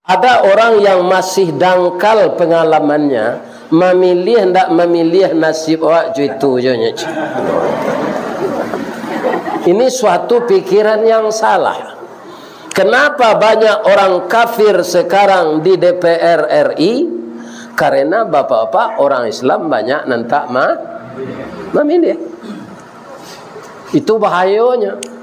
Ada orang yang masih dangkal pengalamannya, memilih hendak memilih nasib awak itu je. Ini suatu pikiran yang salah. Kenapa banyak orang kafir sekarang di DPR RI? Karena bapak-bapak orang Islam banyak nantak memilih. Itu bahayanya.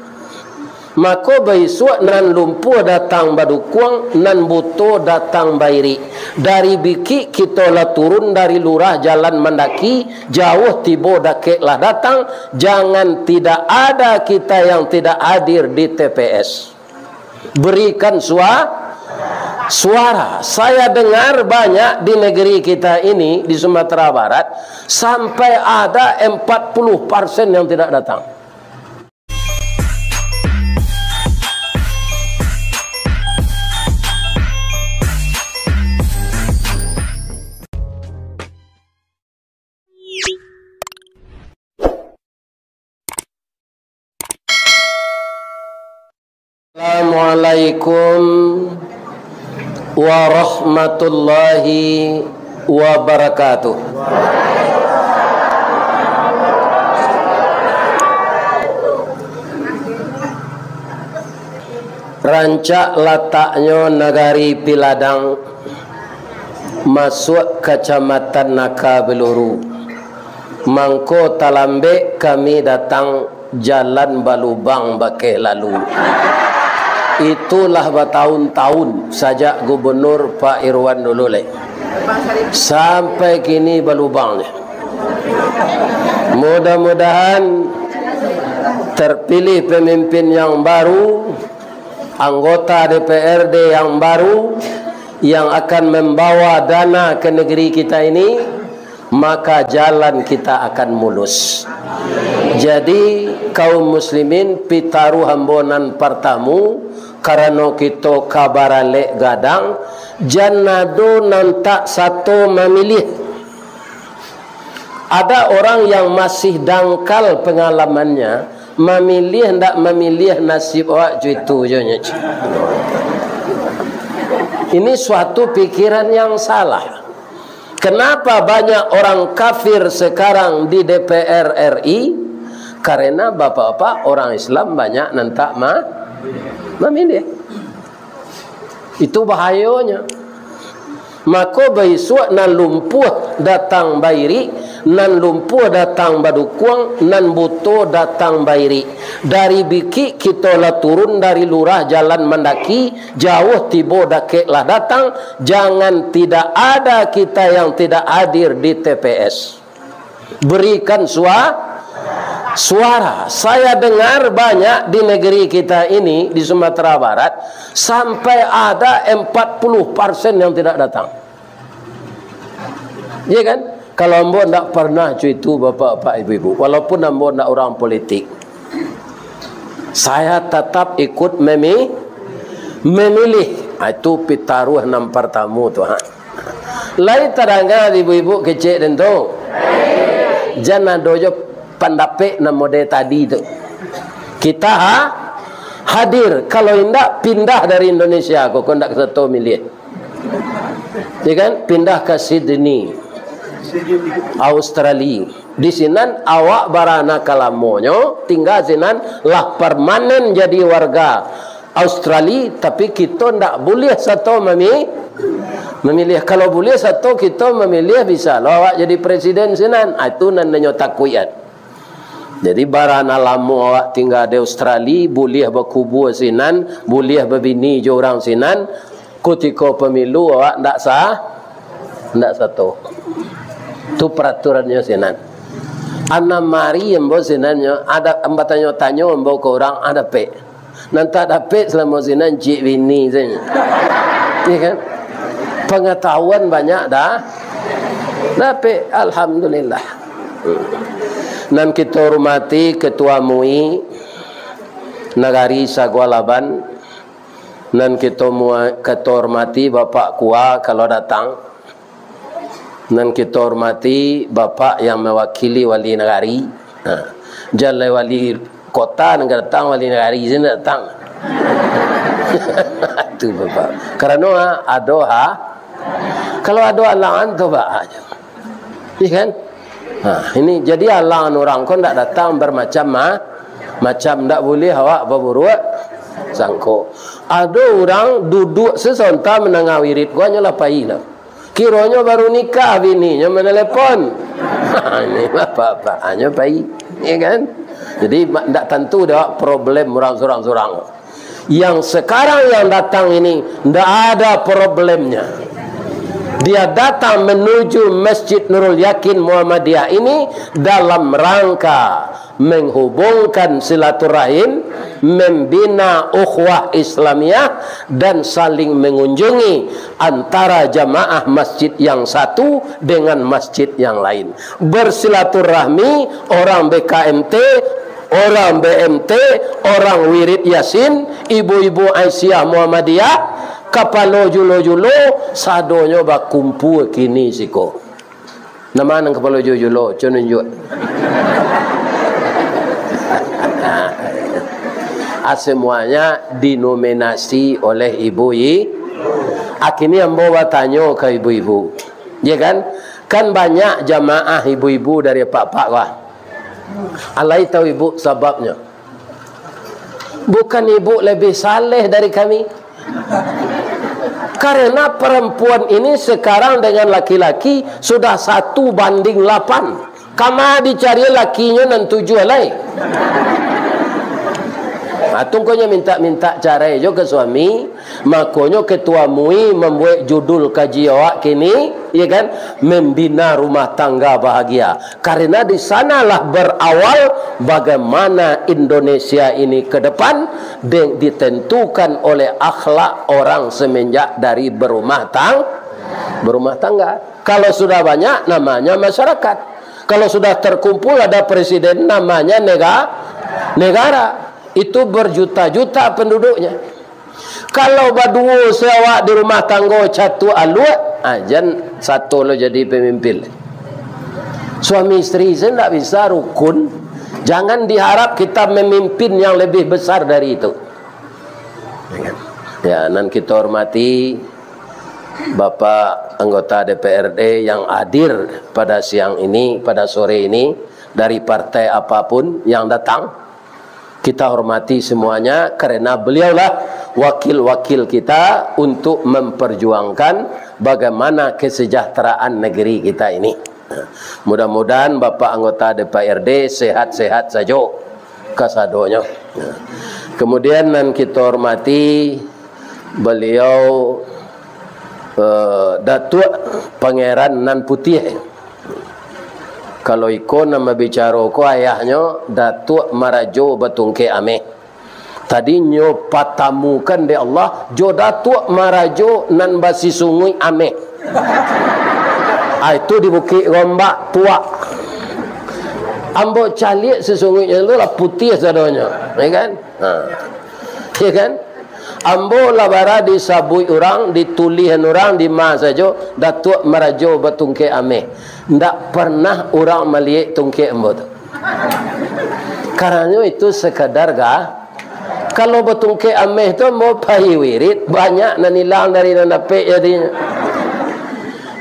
Maka besok nan lumpuh datang badukuang, nan buto datang bairi. Dari biki kita lah turun dari lurah jalan mendaki, jauh tiba dakeklah datang. Jangan tidak ada kita yang tidak hadir di TPS. Berikan suara. Saya dengar banyak di negeri kita ini, di Sumatera Barat, sampai ada 40% yang tidak datang. Assalamualaikum warahmatullahi wabarakatuh. Rancak letaknya negari Piladang, masuk kecamatan Nakabeluru. Mangko Talambe kami datang jalan Balubang Bakeh lalu. Itulah bertahun-tahun sejak Gubernur Pak Irwan dulu sampai kini Balubangnya. Mudah-mudahan terpilih pemimpin yang baru, anggota DPRD yang baru yang akan membawa dana ke negeri kita ini, maka jalan kita akan mulus. Jadi kaum muslimin pitaru hambonan pertamu karena kita kabarale gadang jannado nantak satu memilih. Ada orang yang masih dangkal pengalamannya, memilih hendak memilih nasib awak itu je. Ini suatu pikiran yang salah. Kenapa banyak orang kafir sekarang di DPR RI? Karena bapak-bapak orang Islam banyak nantak memilih. Itu bahayanya. Maka besok nan lumpuh datang bairi, nan lumpuh datang badukuang, nan buto datang bairi. Dari biki kita lah turun dari lurah jalan mendaki, jauh tiba dakeklah datang. Jangan tidak ada kita yang tidak hadir di TPS. Berikan suara. Saya dengar banyak di negeri kita ini, di Sumatera Barat, sampai ada 40% yang tidak datang. Ya kan? Kalau ambo tidak pernah itu bapak-bapak ibu-ibu, walaupun ambo tidak orang politik, saya tetap ikut memilih. Itu pitaruh 6 pertamu tu. Lain terangkan ibu-ibu kecil tentu. Jangan dojo pandapek nama model tadi tu. Kita hadir. Kalau tidak pindah dari Indonesia, kau hendak satu milih. Ya kan? Pindah ke Sydney, Australia. Di sinan awak barana kalamonyo, tinggal sinan lah permanen jadi warga Australia. Tapi kita tidak boleh satu memilih. Kalau boleh satu kita memilih, bisa lo awak jadi presiden sinan. Itu nananya takwiyat. Jadi barana lama awak tinggal di Australia, boleh berkubur sinan, boleh berbini je orang sinan. Ketika pemilu awak tidak satu. Itu peraturannya sinan. Ana mari embo sinannya ada ambatannya tanya embo ke orang ada pe. Nanti ada pe selama sinan cik bini saja. Ya kan? Pengetahuan banyak dah. Tapi alhamdulillah. Dan kita hormati Ketua MUI Negari Sagualaban, dan kita hormati Bapak Kua kalau datang, dan kita hormati Bapak yang mewakili Wali Negari. Jangan wali kota yang datang, wali negari sini datang. Itu Bapak. Karena kalau ada halangan tu aja. Iya kan? Ini jadi halangan orang kau ndak datang macam ndak boleh awak berbuat sangko. Ada orang duduk sesonta menengah wirid gua nyelapai lah. Kiranya baru nikah bininya menelepon. Ini Bapak hanya pai, ya kan? Jadi ndak tentu dah problem orang sorang-sorang. Yang sekarang yang datang ini ndak ada problemnya. Dia datang menuju Masjid Nurul Yakin Muhammadiyah ini dalam rangka menghubungkan silaturahim, membina ukhuwah Islamiyah dan saling mengunjungi antara jamaah masjid yang satu dengan masjid yang lain. Bersilaturahmi orang BKMT, orang BMT, orang Wirid Yasin, ibu-ibu Aisyah Muhammadiyah, kapalo julo-julo sadonyo bakumpu kini siko. Nama nang kapalo julo conunjuk. Semuanya dinominasi oleh ibu-ibu. Akini ambo batanyo ke ibu-ibu. Ya kan? Kan banyak jamaah ibu-ibu dari pak-pak wah. Alai tahu ibu sebabnya? Bukan ibu lebih saleh dari kami? Karena perempuan ini sekarang dengan laki-laki sudah 1:8. Kama dicari lakinya nan 7 alai. Tunggunya minta cara jo ke suami, makonyo ketua MUI membuat judul kaji awak kini, ya kan, membina rumah tangga bahagia. Karena di sanalah berawal bagaimana Indonesia ini ke depan ditentukan oleh akhlak orang semenjak dari berumah tangga. Kalau sudah banyak namanya masyarakat. Kalau sudah terkumpul ada presiden namanya negara. Itu berjuta-juta penduduknya. Kalau baduo sewak di rumah tangga catu aluat, ajan satu lo jadi pemimpin. Suami istri saya tidak bisa rukun. Jangan diharap kita memimpin yang lebih besar dari itu. Ya, nan kita hormati Bapak anggota DPRD yang hadir pada siang ini, pada sore ini, dari partai apapun yang datang. Kita hormati semuanya karena beliaulah wakil-wakil kita untuk memperjuangkan bagaimana kesejahteraan negeri kita ini. Mudah-mudahan Bapak anggota DPRD sehat-sehat saja kasadonya. Kemudian nan kita hormati beliau Datuk Pangeran Nan Putih. Kalau ikut nama bicara ko ayahnya Datuk Marajo Batungke Ameh. Tadi nyo patamukan de Allah jo Datuk Marajo Nan Basi Sungui Ameh. Itu di Bukit Gombak tua. Ambo calik sesungguhnya itu lah putih sadonya, ya kan? Ya kan? Ambo labara disabui orang, ditulihan orang di masa saja Datuk Marajo Batungke Ameh. Ndak pernah orang melihat tungke ambo tu. Karena itu sekadar kalau batungke Ameh tu mau pai wirid banyak nanilang dari nanape jadinya.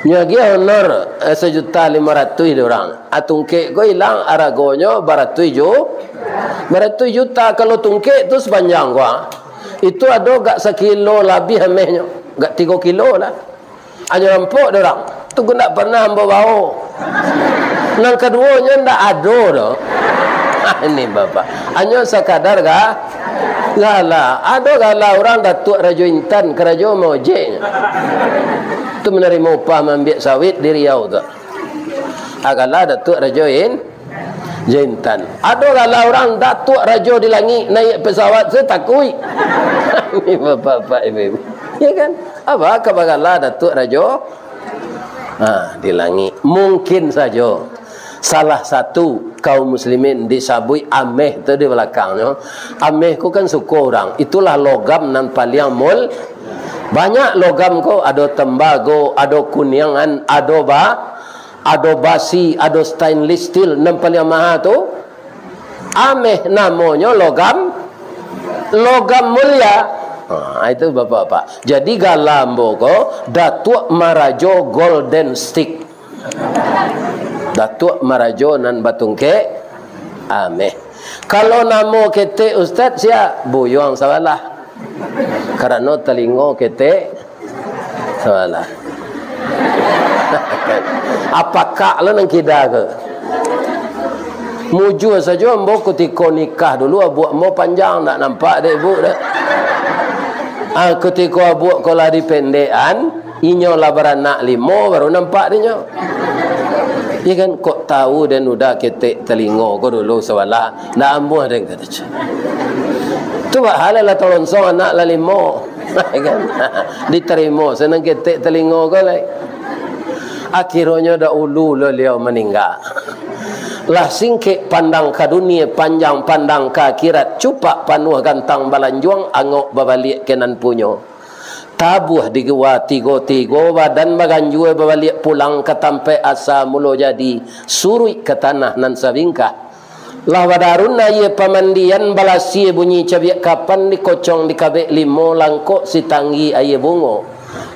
Nyagi honor 1.500.000 orang. Atungke go hilang aragonyo baratus juta kalau tungke tu sepanjang gua. Itu ada gak 1 kilo lebih amehnya. Gak 3 kilo lah. Hanya empuk orang. Tu gua tak pernah ambo bau. Nang keduanya ndak ada dah. Ini Bapak. Hanya sekadar gala. Ada gala orang Datuk Rajo Intan kerajo mojeknya. Tu menerima upah ambil sawit di Riau tu. Agala Datuk Rajo Intan. Ada gala orang Datuk Rajo di langit naik pesawat saya takui. Ini Bapak Ibu. Ya kan? Apa kabagala Datuk Rajo? Di langit. Mungkin saja salah satu kaum muslimin disabui Ameh tu di belakangnya. Ameh ku kan suku orang. Itulah logam nan paling mul. Banyak logam ko, ada tembago, ada kuniangan, ada basi, ada stainless steel nan paling mahal tu. Ameh namanya logam mulia. Itu bapak-bapak. Jadi galam boko Datuk Marajo Golden Stick. Datuk Marajo nan batungke ameh. Kalau namo kete ustaz sia buyong salah. Karena telingo kete salah. Apakah lo nang kida ke? Muju saja mbok ketika nikah dulu buat mau panjang tak nampak dek bu dah. Ketika buat kalau dipendekan, inyo lah beranak 5 baru nampak dia. Dia kan kok tahu dan udah ketek telingo ko dulu sewala nak ambuh dan kata. Tu halalah tolong song anak lah 5. Kan diterima senang ketek telingo ko lai. Akhirnya dah ulu lo beliau meninggal. Lah singkek pandang ke dunia, panjang pandang ke akhirat, cupak panuh gantang balanjuang, angok babalik kenan punyo. Tabuh di gua tigo badan baganjue babalik pulang ke tampe asa mulo jadi surui ke tanah nan sabingkah. Lah wadarun na ye pamandian balasi bunyi cabiak kapan dikocong di kabek 5 langkok si tanggi aye bungo.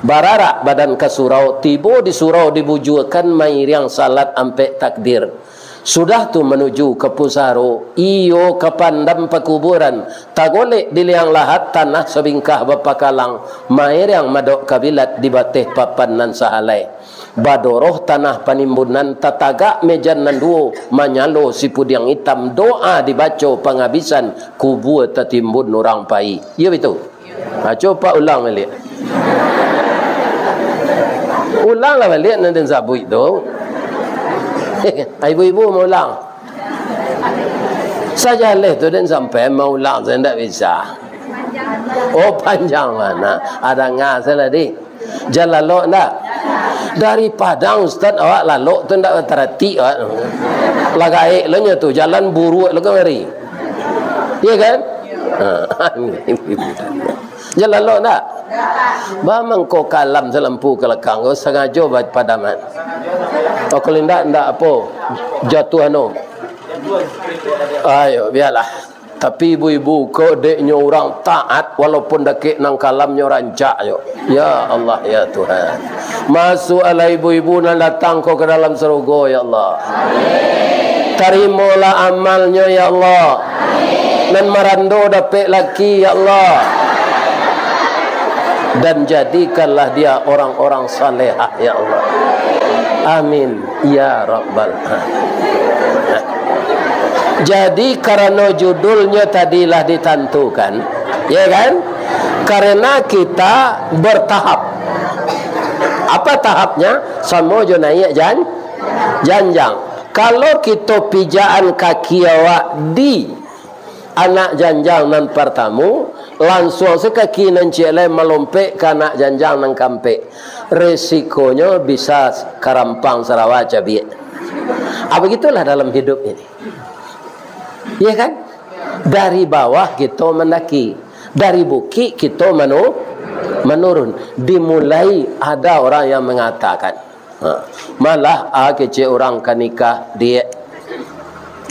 Bararak badan ke surau, tibo di surau dibujukan mairiang salat ampe takdir. Sudah tu menuju ke pusaro, iyo ke pandam pekuburan, tagolek di liang lahat tanah sebingkah bapakalang, mair yang madok kabilat di bateh papan nan sahalai. Badoroh tanah panimbunan tatagak mejan nan duo, manyalo si pudiang hitam, doa dibaca pengabisan, kubur tertimbun orang pai. Ya betul? Coba ulang balik. Ulanglah balik nanti sabu itu. Ibu-ibu mau ulang saja leh tu dan sampai mau ulang saya tidak bisa. Oh panjang mana ada ngas tadi jalan lo ndak dari Padang Ustaz awak lalu tu ndak terhati lagai lo nya tu jalan buru lo kemari iya kan jalan lo ndak bamang ko kalam selampu kelakang ko sengaja buat padaman. Oh kalau ndak apa jatuh anu. Ayo biarlah. Tapi ibu-ibu ko deknya orang taat walaupun dekik nang kalamnya rancak yo. Ya Allah ya Tuhan. Masuk ala ibu-ibu nan datang ko ke dalam surga ya Allah. Amin. Terimalah amalnya ya Allah. Amin. Dan marando dapat laki ya Allah. Dan jadikanlah dia orang-orang salehah ya Allah. Amin ya rabbal alamin. Jadi karena judulnya tadilah ditentukan, ya kan? Karena kita bertahap. Apa tahapnya? Sama jo naik janjang. Kalau kita pijaan kaki awak di anak janjang nan pertamu, langsung sekaki nan celai melompek ke anak janjang nan kampek. Resikonya bisa karampang Sarawak cabiak. Begitulah dalam hidup ini. Ya kan? Dari bawah kita mendaki, dari bukit kita menurun. Dimulai ada orang yang mengatakan, malah kecil orang kan nikah dia,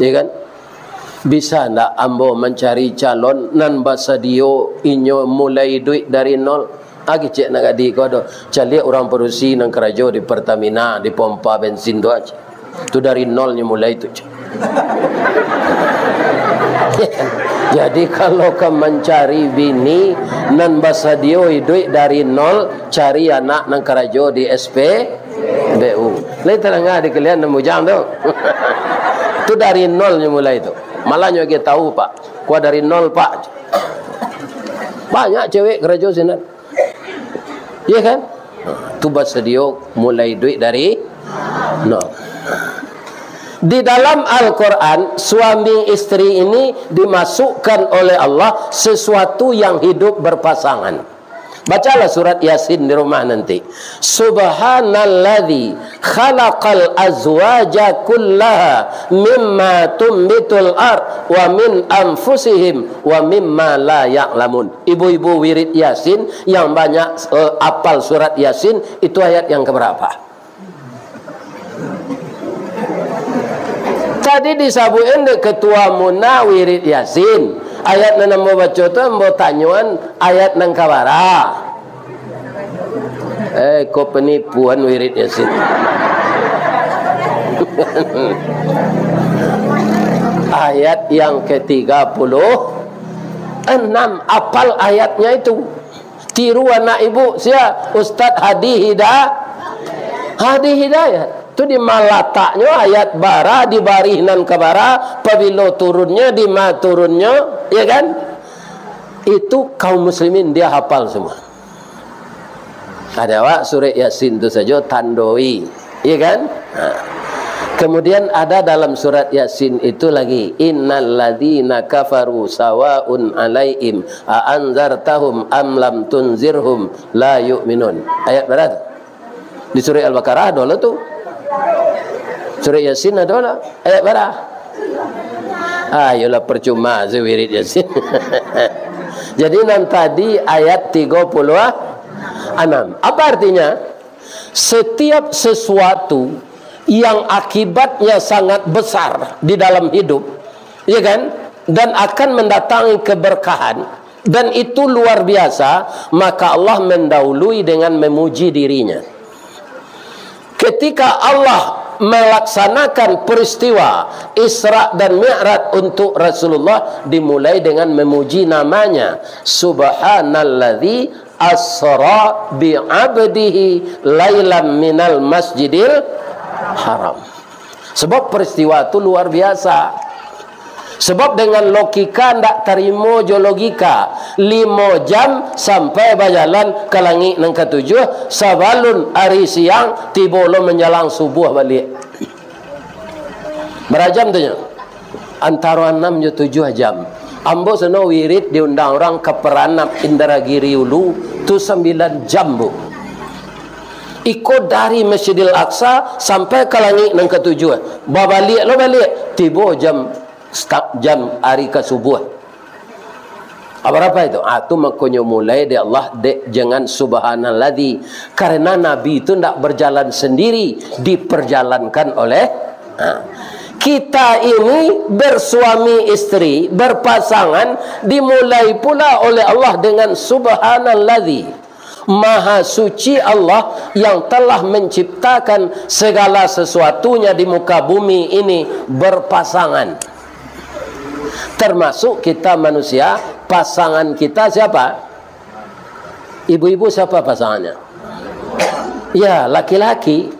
ya kan? Bisa ndak ambo mencari calon nan basadio inyo mulai duit dari nol? Cek nak di kodo cari orang perusi nang kerajo di Pertamina di pompa bensin tu aja. Tu dari nolnya mulai tu. Jadi kalau kau mencari bini nan basadio duit dari nol, cari anak nang kerajo di SPBU. Lain terangah di kalian nemu jam tu. Tu dari nolnya mulai tu. Malahnya kita tahu pak, kuah dari nol pak. Banyak cewek kerajo sini. Ya kan? Tu basadio mulai duit dari nol. Di dalam Al-Quran, suami istri ini dimasukkan oleh Allah sesuatu yang hidup berpasangan. Bacalah surat Yasin di rumah nanti. Subhanalladzi khalaqal azwaja kullaha mimma tumbitul ard wa min anfusihim wa mimma la ya'lamun. Ibu-ibu wirid Yasin yang banyak apal surat Yasin, itu ayat yang keberapa? Tadi disabuin de ketua Muna wirid Yasin. ayat nan ambo baca tu ambo tanyuan ayat nang kabara. Kau penipuan wirid Yasin. Ayat yang ke-36, apal ayatnya itu. Tiru anak ibu sia Ustaz Hadi Hidayat. Itu di malataknya ayat bara di barinan kabara, pabilo turunnya di ma turunnya, ya kan? Itu kaum muslimin dia hafal semua. Ada wak surah Yasin itu saja tandoi, ya kan? Nah. Kemudian ada dalam surat Yasin itu lagi, innal ladzina kafaru sawaun alaihim a anzartahum am lam tunzirhum la yu'minun. Ayat berapa? Di surah Al-Baqarah ada lah tu. Surah Yasin ada lah. Ayat berapa? Ayolah percuma wirid Yasin. Jadi nanti tadi ayat 36. Apa artinya? Setiap sesuatu yang akibatnya sangat besar di dalam hidup, ya kan, dan akan mendatangi keberkahan, dan itu luar biasa, maka Allah mendahului dengan memuji dirinya. Ketika Allah melaksanakan peristiwa Isra dan Mi'raj untuk Rasulullah, dimulai dengan memuji namanya, subhanalladzi asra bi'abdihi lailam minal masjidil haram. Sebab peristiwa itu luar biasa. Sebab dengan logika ndak terima jo logika. 5 jam sampai berjalan ke langit nang ketujuh, sabalun hari siang tiba lo menjelang subuh balik. Berapa jam tu nya? Antara 6 je 7 jam. Ambo seno wirid diundang orang ke Peranap Indragiri Ulu tu 9 jam bu. Ikut dari Masjidil Aqsa sampai ke langit nang ketujuh. Balik lo balik tiba jam hari ke subuh. Apa itu? Itu makanya mulai dari Allah jangan subhanalladzi, karena Nabi itu tidak berjalan sendiri, diperjalankan oleh kita ini bersuami istri, berpasangan, dimulai pula oleh Allah dengan subhanalladzi. Maha suci Allah yang telah menciptakan segala sesuatunya di muka bumi ini berpasangan. Termasuk kita manusia, pasangan kita siapa? Ibu-ibu siapa pasangannya? Ya, laki-laki.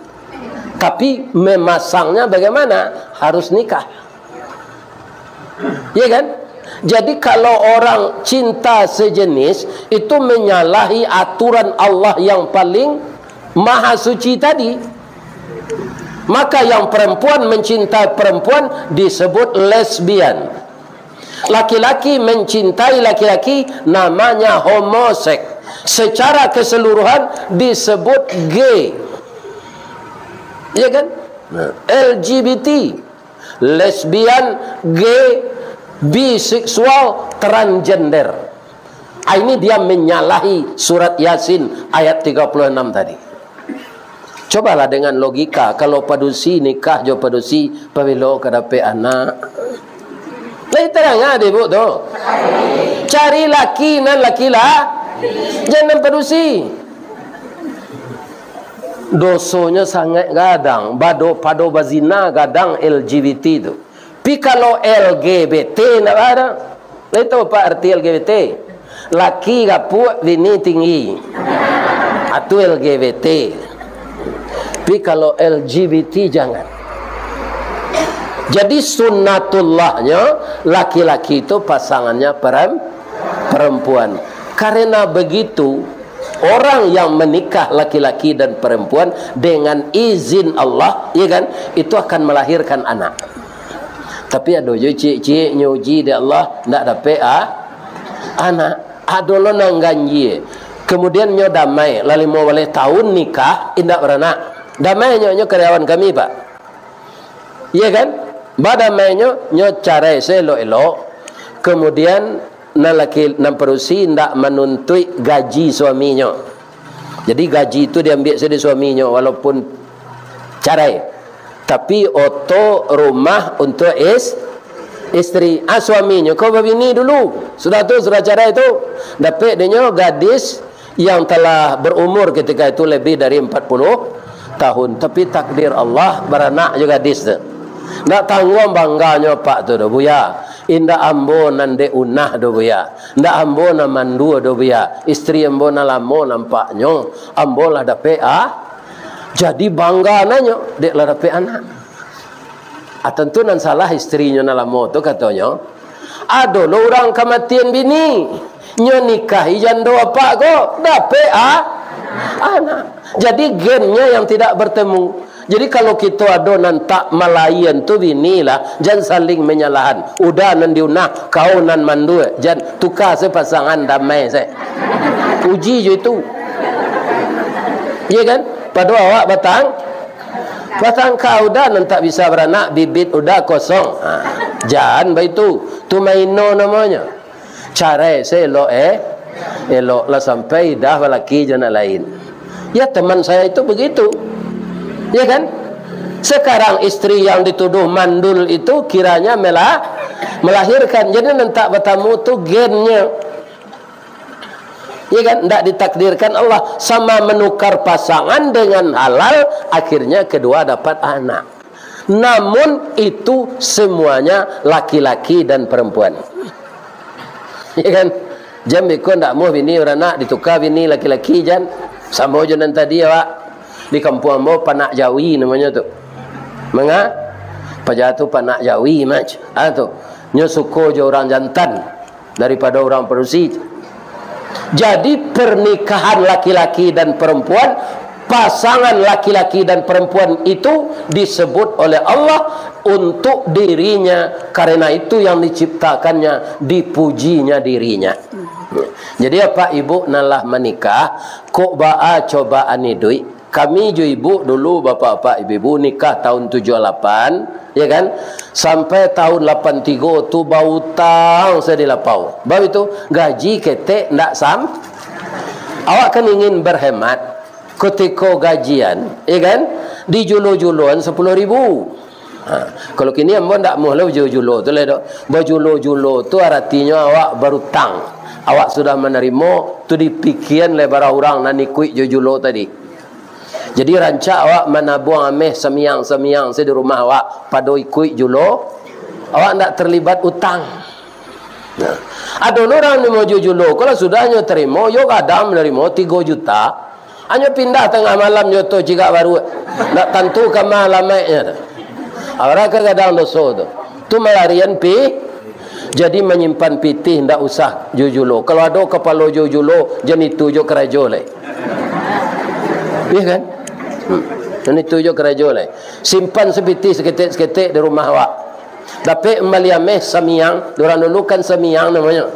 Tapi memasangnya bagaimana? Harus nikah. Ya kan? Jadi kalau orang cinta sejenis itu menyalahi aturan Allah yang paling maha suci tadi. Maka yang perempuan mencintai perempuan disebut lesbian. Laki-laki mencintai laki-laki namanya homoseks. Secara keseluruhan disebut gay. Ya kan? LGBT, lesbian, gay, biseksual, transgender. Ini dia menyalahi surat Yasin ayat 36 tadi. Cobalah dengan logika, kalau padusi nikah jo padusi pabilo kadape anak. Lai terang ada ibu tu. Cari laki nan laki lah. Jangan padusi. Dosonya sangat gadang, pado bazina gadang LGBT tu. Tapi kalau LGBT nak ada, itu apa arti LGBT? Laki gapuk, bini tinggi. Itu LGBT. Tapi kalau LGBT jangan. Jadi sunnatullahnya laki-laki itu pasangannya perempuan. Karena begitu, orang yang menikah laki-laki dan perempuan dengan izin Allah, ya kan, itu akan melahirkan anak. Tapi ada je cik-cik nyuji di Allah ndak dapat anak. Ada lo nang ganji. Kemudian nyo damai, lalu mau boleh tahun nikah indak beranak. Damai nyo karyawan kami, Pak. Iya kan? Badamai nyo carai selo-elo. Kemudian nan perusi ndak menuntut gaji suaminya. Jadi gaji itu diambil dari suaminya walaupun carai. Tapi oto rumah untuk isteri, suaminya kau berbini dulu. Sudah cara itu. Dapat dia gadis yang telah berumur ketika itu lebih dari 40 tahun. Tapi takdir Allah beranak juga gadis tu. Tak tanggung bangganya pak tu dah buya. Indah ambo nande unah do buya. Ndak ambo na mandu do buya. Isteri ambo na lamo nampaknya. Ambo lah dapat jadi bangga nanya dek lah dapat anak. Tentu nan salah istrinya na lamo tu katanya. Ado lo orang kematian bini. Nyo nikahi jando apa kok dapat anak. Jadi gennya yang tidak bertemu. Jadi kalau kita ada nan tak malayan tu bini lah, jangan saling menyalahan. Udah nan diunah, kau nan mandu, jangan tukar sepasangan damai saya. Uji je itu. Iya kan? Pada awak batang kau dah nan tak bisa beranak, bibit udah kosong. Jangan begitu. Tu maino namanya. Cara saya elok lah sampai dah lelaki jana lain. Ya teman saya itu begitu. Ya kan? Sekarang istri yang dituduh mandul itu kiranya melahirkan. Jadi nanti bertemu tu gennya. Ya kan? Tidak ditakdirkan Allah sama menukar pasangan dengan halal, akhirnya kedua dapat anak. Namun itu semuanya laki-laki dan perempuan. Ya kan? Jam ikut tak mau bini beranak ditukar bini laki-laki jan. Sama je nan tadi ya Pak. Di kampung ambo panak Jawi namanya tu. Menga? Pajatu panak Jawi mac. Tu. Nyo suko je orang jantan daripada orang perusi. Jadi pernikahan laki-laki dan perempuan, pasangan laki-laki dan perempuan itu disebut oleh Allah untuk dirinya, karena itu yang diciptakannya, dipujinya dirinya. Jadi apa ibu nalah menikah kok ba'a cobaan idui. Kami jo ibu dulu bapak-bapak ibu nikah tahun 78, ya kan? Sampai tahun 83 tu bau tang saya dilapau. Bau itu gaji ketek ndak sam. Awak kan ingin berhemat ketika gajian, ya kan? Di julo-juloan 10.000. Kalau kini ambo ndak mau lah julo tu le dok. Julo-julo tu artinya awak berutang. Awak sudah menerima tu dipikiran lebar orang nani kuik julo tadi. Jadi rancak awak menabuang ameh semiang-semiang saya di rumah awak pada ikut julo, awak tak terlibat utang. Nah, ada orang ni mau julo, kalau sudahnya terima, yo kadang menerima 3 juta, hanya pindah tengah malam nyoto jika baru, nak tentu ke malamnya. Orang kadang dosa tu melarian jadi menyimpan pitih ndak usah julo. Kalau ada kepala julo, jen itu jo kerajo le. Iya kan? Ini tujuh kerajaan lah. Simpan sepiti seketik-seketik di rumah awak. Tapi kembali ameh semiang. Diorang dulu kan semiang namanya.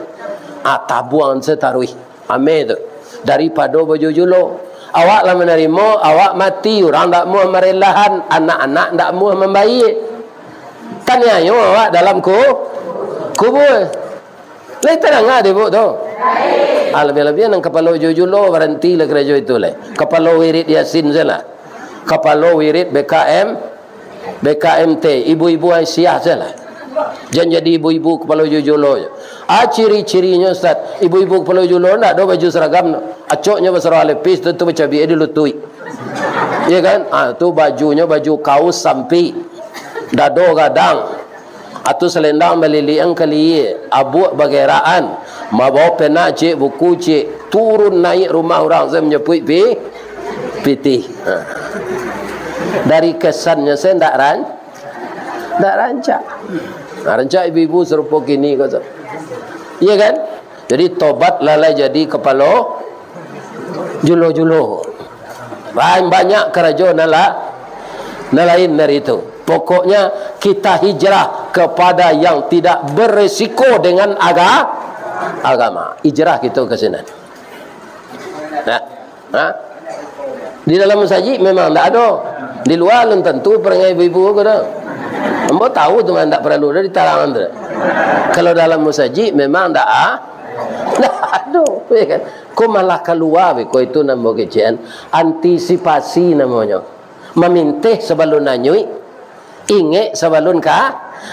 Tabuan setarui. Ameh tu. Daripada baju julo. Awak lah menerima. Awak mati. Orang tak mau merelahan. Anak-anak tak mau membaik. Kan ya awak dalam kubur. Lai tenang lah dia tu. Lebih-lebih yang kepala julo berhenti lah kerja itu lah. Kepala wirid Yasin salah. Kepala wirid BKMT, ibu-ibu Aisyah salah. Jangan jadi ibu-ibu kepala julo. Ciri-cirinya Ustaz, ibu-ibu kepala julo nak ada baju seragam. Acoknya besar lepis tu bercabi dilutui. Ya kan? Tu bajunya baju kaos sampi. Dado gadang. Atau selendang meliliang kali abu bageraan mabawa pena cik buku cik turun naik rumah orang saya menyebut piti. Dari kesannya saya tidak rancak. Rancak ibu-ibu serupa kini kata. Iya kan? Jadi tobat lalai jadi kepala julo-julo. Banyak kerajaan lain dari itu. Pokoknya kita hijrah kepada yang tidak beresiko dengan agama. Hijrah kita ke sana. Di dalam masjid memang tak ada. Di luar tentu perangai ibu-ibu ke dah. Ambo tahu tu tak perlu dah ditarangan tu. Kalau dalam masjid memang tak ada. Kan? Kau malah keluar kau itu nama kecian. Antisipasi namanya. Memintih sebelum nanyui. Ingat sebelum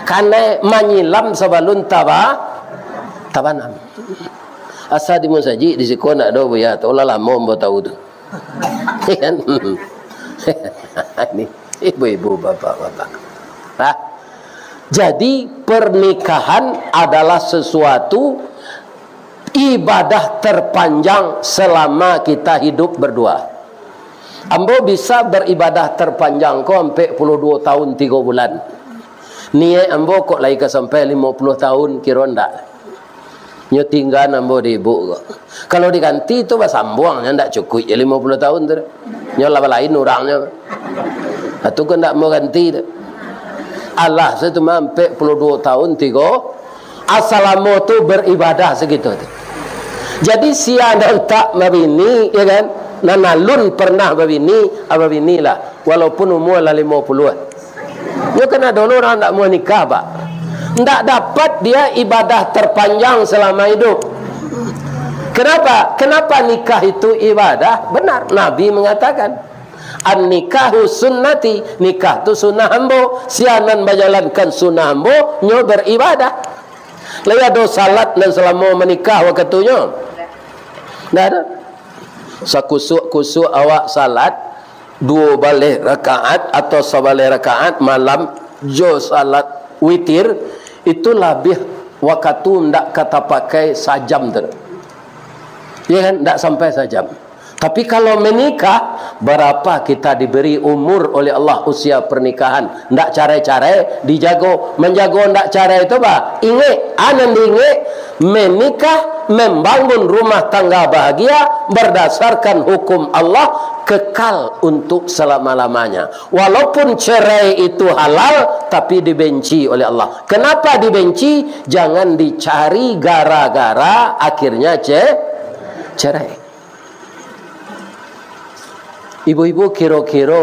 Karena menyilam sebelum tabanam. Asal di musaji di sekolah nak do ya, tolah lama mau tahu tu. Kan? Ini ibu-ibu, bapak-bapak. Jadi pernikahan adalah sesuatu ibadah terpanjang selama kita hidup berdua. Ambo bisa beribadah terpanjang ko sampai 22 tahun 3 bulan. Niat ambo kok lagi ke sampai 50 tahun kira ndak. Nyo tinggal ambo di ibu kok. Kalau diganti itu bahasa ambuang ndak cukup ya 50 tahun tu. Nyo lain orangnya. Atu kan ndak mau ganti tu. Allah saya tu sampai 22 tahun 3 asalamu tu beribadah segitu tu. Jadi siapa tak mabini ya kan? Nanalun pernah mabini lah walaupun umur lah 50-an. Dia kena dulu orang tak mau nikah pak. Tak dapat dia ibadah terpanjang selama hidup. Kenapa? Kenapa nikah itu ibadah? Benar, Nabi mengatakan an-nikahu sunnati, nikah tu sunnah ambo. Sianan menjalankan sunnah ambo nyo beribadah. Laya do salat dan selama menikah waktunya. Dah ada. Sakusuk-kusuk awak salat 2 balik rakaat atau sebalik rakaat malam jo salat witir itu lebih waktu ndak kata pakai sajam tu. Ya kan, ndak sampai sajam. Tapi kalau menikah, berapa kita diberi umur oleh Allah usia pernikahan. Ndak cara-cara dijago. Menjago ndak cara itu bah. Ingat, anan ingat menikah, membangun rumah tangga bahagia berdasarkan hukum Allah kekal untuk selama-lamanya. Walaupun cerai itu halal, tapi dibenci oleh Allah. Kenapa dibenci? Jangan dicari gara-gara akhirnya cerai. Ibu-ibu kira-kira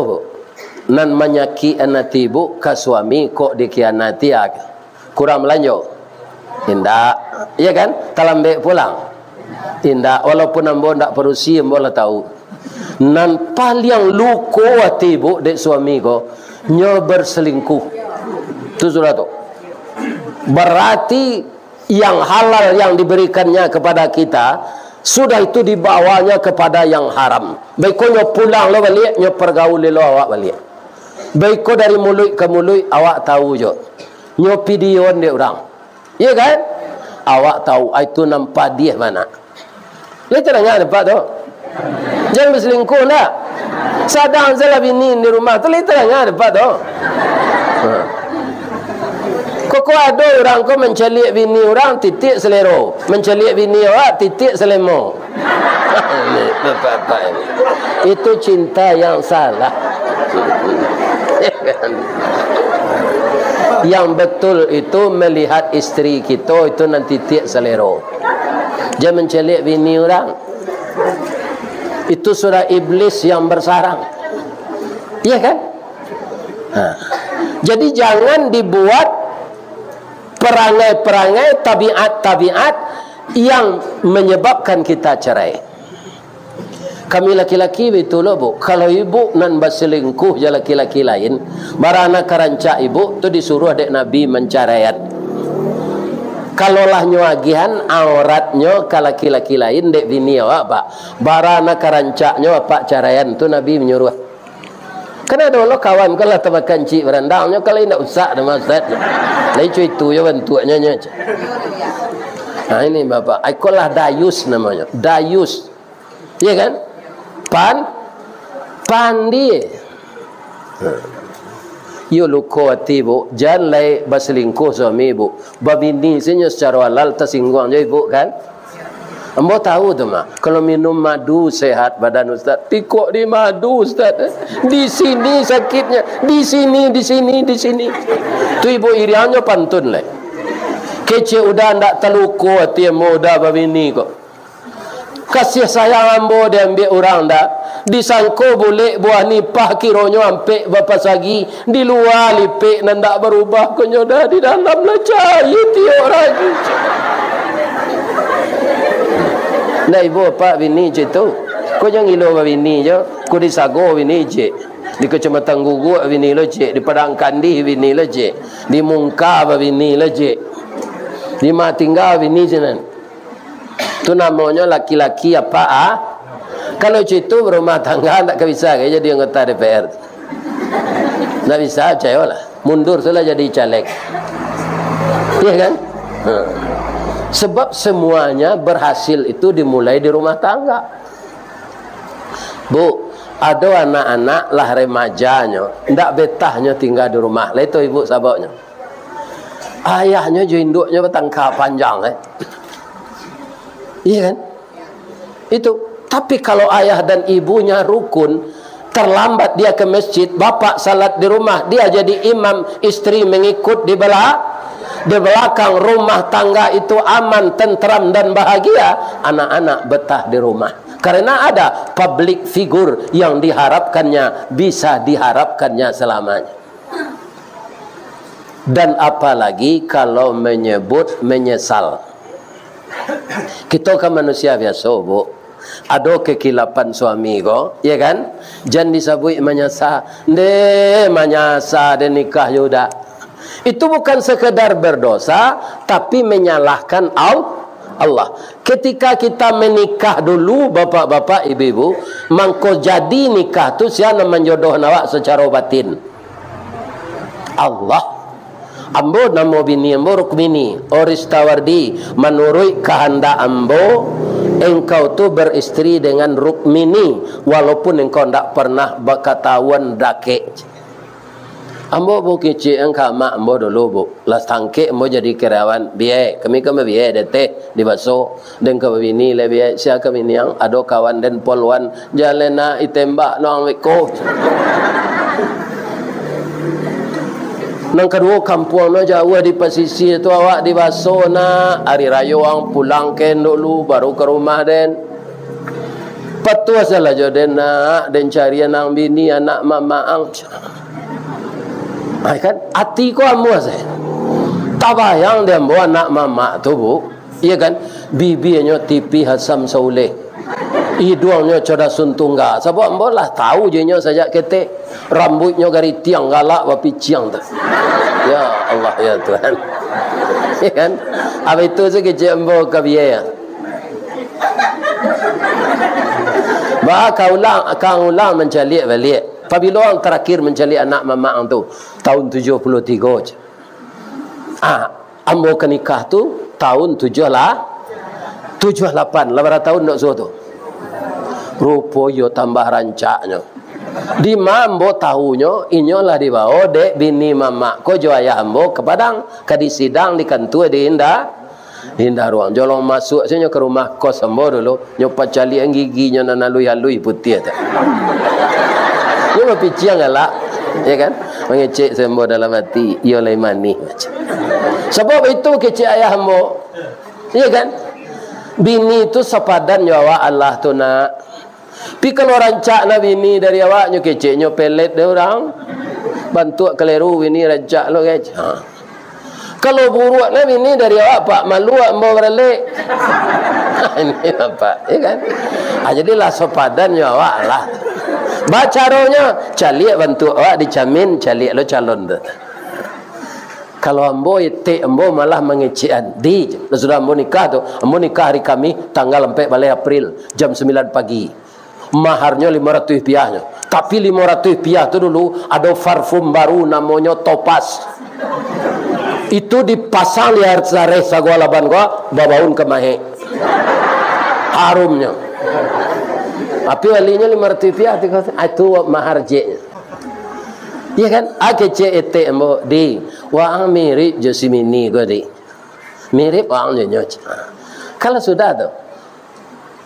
nan menyaki anak ibu ke suami kok dikhianati kurang melanjut. Tidak, ya kan? Talambek pulang. Tidak, walaupun ambo ndak perusi ambo lah tahu. Nan paling luko hati ibu dek suami ko nyo berselingkuh. Tu sudah tu. Berarti yang halal yang diberikannya kepada kita sudah itu dibawanya kepada yang haram. Baik ko nyo pulang lo balik, nyo pergaul lo awak balik. Baik ko dari mulut ke mulut awak tahu jo. Nyo pidion dia orang. Ya kan? Awak tahu itu nampak dia mana. Lihat terangnya nampak tu. Jangan berselingkuh nak. Sadang saya bini di rumah tu lihat terangnya nampak tu. Kok ada orang kau mencelik bini orang titik selero, mencelik bini awak titik selemo. Bapak ini. Itu cinta yang salah. Yang betul itu melihat istri kita itu nanti titik selero. Jangan mencelik bini orang. Itu sudah iblis yang bersarang. Iya kan? Jadi jangan dibuat perangai-perangai, tabiat-tabiat yang menyebabkan kita cerai. Kami laki-laki betul loh bu. Kalau ibu nan berselingkuh je laki-laki lain, barana karancak ibu tu disuruh dek Nabi menceraian. Kalau lah nyuagihan auratnya ke laki-laki lain dek bini awak pak, barana karancaknya apa ceraian tu Nabi menyuruh. Kena dulu kawan kalau tebakan cik berandangnya kalau tidak usah nama Ustaz. Lain cuy itu ya bentuknya nya. Nah ini bapak, ikolah dayus namanya. Dayus. Iya kan? Pandi. Yo luko hati bu, jangan lay berselingkuh suami ibu. Babini senyum secara halal tersinggung je ibu kan? Ambo tahu tu mah, kalau minum madu sehat badan Ustaz. Tikuk di madu Ustaz. Di sini sakitnya, di sini. Tu ibu iriannya pantun lah. Kece udah ndak terluku hati ambo dah babini kok. Kasih sayang ambo dia ambil orang dah. Disangko boleh buah nipah kironyo ampe bapa sagi di luar lipik nan ndak berubah konyo dah di dalam lah cahaya tiok lagi. Nah ibu apa bini je tu? Kau jangan ilo bini je. Kau di Sago bini je. Di Kecamatan Guguk bini lo je. Di Padang Kandi bini lo je. Di mungka bini lejek. Di ma tinggal bini jenan. Itu namanya laki-laki apa Kalau itu berumah tangga tak bisa kayak jadi anggota DPR. Tak bisa, percayalah. Mundur saja jadi caleg. Iya kan? Sebab semuanya berhasil itu dimulai di rumah tangga. Bu, ada anak-anak lah remajanya, ndak betahnya tinggal di rumah. Lah itu ibu saboknya. Ayahnya jo induknya bertangkap panjang Iya kan? Itu. Tapi kalau ayah dan ibunya rukun, terlambat dia ke masjid, bapak salat di rumah, dia jadi imam, istri mengikut di belakang, rumah tangga itu aman, tentram dan bahagia, anak-anak betah di rumah. Karena ada public figure yang diharapkannya, bisa diharapkannya selamanya. Dan apalagi kalau menyebut menyesal. Kita kan manusia biasa, Bu. Ada kekilapan suami ko, ya kan? Jangan disebut menyesal. Menyesal dan nikah yuda. Itu bukan sekedar berdosa, tapi menyalahkan Allah. Ketika kita menikah dulu, bapak-bapak, ibu-ibu, mangko jadi nikah tu siapa menjodoh nawak secara batin? Allah. Ambo namo bini ambo rukmini oristawardi, menurut kehendak ambo engkau tu beristri dengan rukmini walaupun engkau tidak pernah berketahuan dake. Ambo bu kecil engkau mak ambo dulu bu las tangke ambo jadi karyawan biaya kami biaya dete di baso dan kau bini le biaya siapa bini yang ada kawan dan polwan jalena itembak nang weko. Nang kedua kampung no jauh di pesisir tu awak di baso na hari raya wang pulang ken dulu baru ke rumah den. Patua salah joden nak den cari nang bini anak mama ang. Ai kan hati ko amu saya. Tabayang dia bawa anak mama tu bu. Iya kan bibinya tipi Hasam Sauleh. Hidungnya coda suntungga. Sebab ambolah tahu je nya saja kete. Rambutnya gari tiang galak wapi ciang tu. Ya Allah ya Tuhan. Ya kan? Apa itu sekejap ambo ke biaya. Bah kau ulang mencalik balik. Apabila orang terakhir mencalik anak mama tu tahun 73 je. Ambo ke nikah tu tahun 78. Lepas tahun nak suruh tu. Rupa yo tambah rancaknya. Di mambo tahunya inyolah dibawa dek bini mama ko jo ayah ambo ke Padang ke di sidang di kantor di indah ruang jolong masuk saja ke rumah kos ambo dulu nyopat cali ang giginya nanalui putih tak yo piciang galak ya kan mengecek sembo dalam hati yo lai mani sebab itu kecik ayah ambo ya kan bini itu sepadan nyawa Allah tu nak. Tapi kalau rancak na bini dari awaknya keceknya pelet dia orang. Bantu keliru bini rancak lo guys. Kalau buruk na bini dari awak pak malu ambo beralik. Ini apa? Ya kan? Jadilah sepadan awak lah. Bacaronya calik bantu awak dicamin calik lo calon tu. Kalau ambo itu ambo malah mengecekan di sudah ambo nikah tu. Ambo nikah hari kami tanggal 4 balai April jam 9 pagi. Maharnya 500 rupiahnya. Tapi 500 rupiah tu dulu ada parfum baru namanya Topaz. Itu dipasang di harga sagala ban gua babaun ke mahe. Harumnya. Tapi walinya 500 rupiah itu mahar je. Iya kan? Ake cete embo di wang mirip Josimini gua di. Mirip wang nyonya. Kalau sudah tu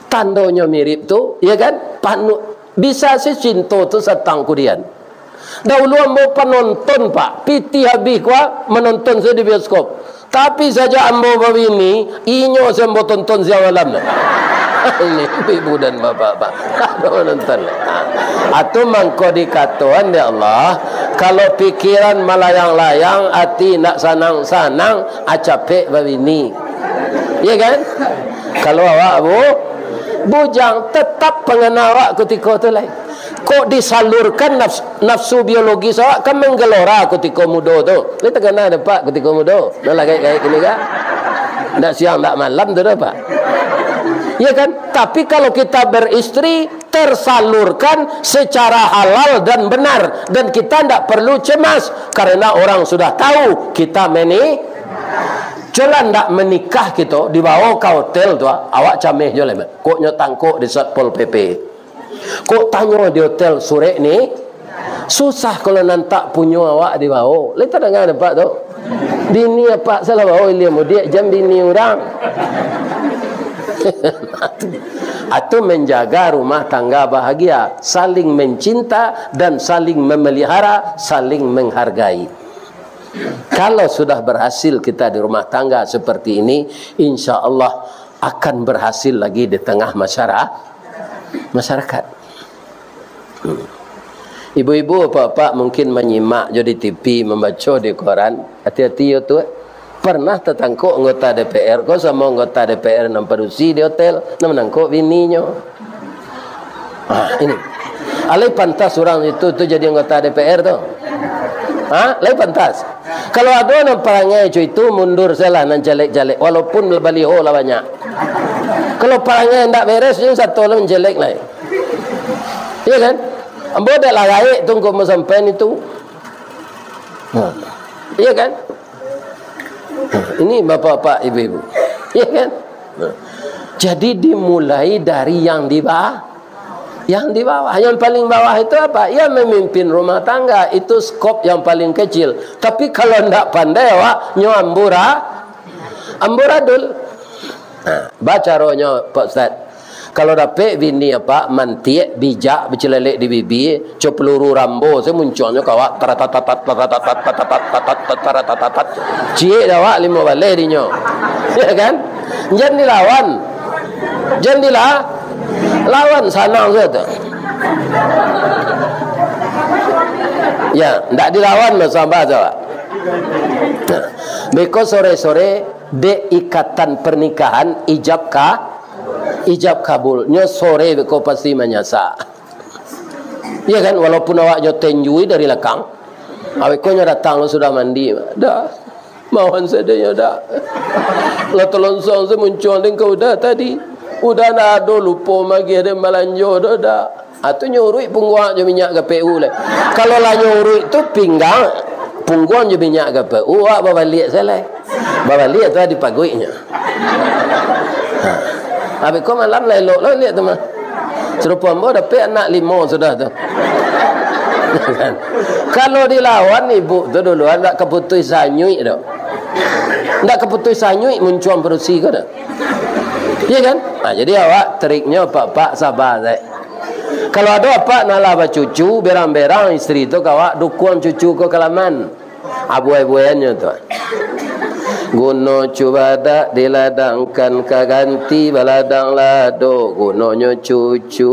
tandanya mirip tu, ya kan? Bisa si cinta tu setang kudian. Dahulu ambo penonton pak, piti habis gua menonton saya di bioskop. Tapi saja ambo bawini, inyo saya ambo tonton siang malam. Ini ibu dan bapak-bapak, ada menonton. Atau mangko dikatakan ya Allah, kalau pikiran melayang-layang, hati nak sanang-sanang, acapek bawini. Ya kan? Kalau awak bu bujang tetap pengenal awak ketika tu lain. kok disalurkan nafsu biologis awak kan menggelora ketika muda tu. Kita kena ada pak ketika muda. Nak kayak gini kan? Tak siang tak malam tu dah pak. Ya kan? Tapi kalau kita beristri tersalurkan secara halal dan benar dan kita tidak perlu cemas karena orang sudah tahu kita jalan tak menikah kita dibawa ke hotel tu awak cameh je lah kok nyotangkok di Satpol PP kok tanya di hotel sore ni susah kalau nantak punya awak dibawa kita dengar pak tu bini apa salah bawa dia mau dia jam bini orang atau menjaga rumah tangga bahagia saling mencinta dan saling memelihara saling menghargai. Kalau sudah berhasil kita di rumah tangga seperti ini, insya Allah akan berhasil lagi di tengah masyarakat. Ibu-ibu, bapak mungkin menyimak jadi TV, membaca di koran. Hati-hati ya tu. Pernah tertangkap anggota DPR, kau sama anggota DPR nampak di hotel, menangkap bininya. Ini. Alai pantas orang itu jadi anggota DPR tu. Alai pantas. Kalau ada orang perangai itu mundur salah nan jelek-jelek walaupun baliho lah banyak. Kalau perangai ndak beres yang satu lah jelek lah. Iya kan? Ambo dak layak tunggu sampai itu. Iya kan? Ini bapak-bapak, ibu-ibu. Iya kan? Jadi dimulai dari yang di bawah. Yang di bawah, yang paling bawah itu apa? Ya memimpin rumah tangga, itu skop yang paling kecil. Tapi kalau tidak pandai awak amburadul. Baca rohnya Pak Ustaz. Kalau dapat bini apa mantiek bijak bercelelek di bibi, cop peluru Rambo saya munculnya kawak taratat cie awak 5 balai dinyo. Ya kan? Jangan dilawan. Jangan lawan sanang saja. Ya, tidak dilawan masalah saja. Nah, because sore-sore de ikatan pernikahan ijab kabulnya sore kau pasti menyasa. Ya kan, walaupun awak nyotenjui dari belakang, awak kau datang lo sudah mandi, dah mauan sedenya dah. Lo telonsong semuncul kau dah tadi. Udah nado lupa magi ada melanjo dah. Atau nyurui pungguan je minyak KPU lah. Kalau lah nyurui tu pinggang pungguan je minyak KPU, awak bawa lihat salah. Bawa lihat tu di paguinya. Habis kau malam lelok lah lihat tu mah. Serupa ambo dapat anak 5 sudah tu. Kalau dilawan ibu tu dulu tak keputusan nyui dah. Tak keputusan nyui muncul berusi ke dah. Ya kan? Jadi awak triknya pak sabar saya. Kalau ada apa nak lah cucu berang-berang istri tu kawak dukung cucu ke kalaman. Abu-abuannya tu. Guno cuba dak diladangkan kaganti baladang lado gunanya cucu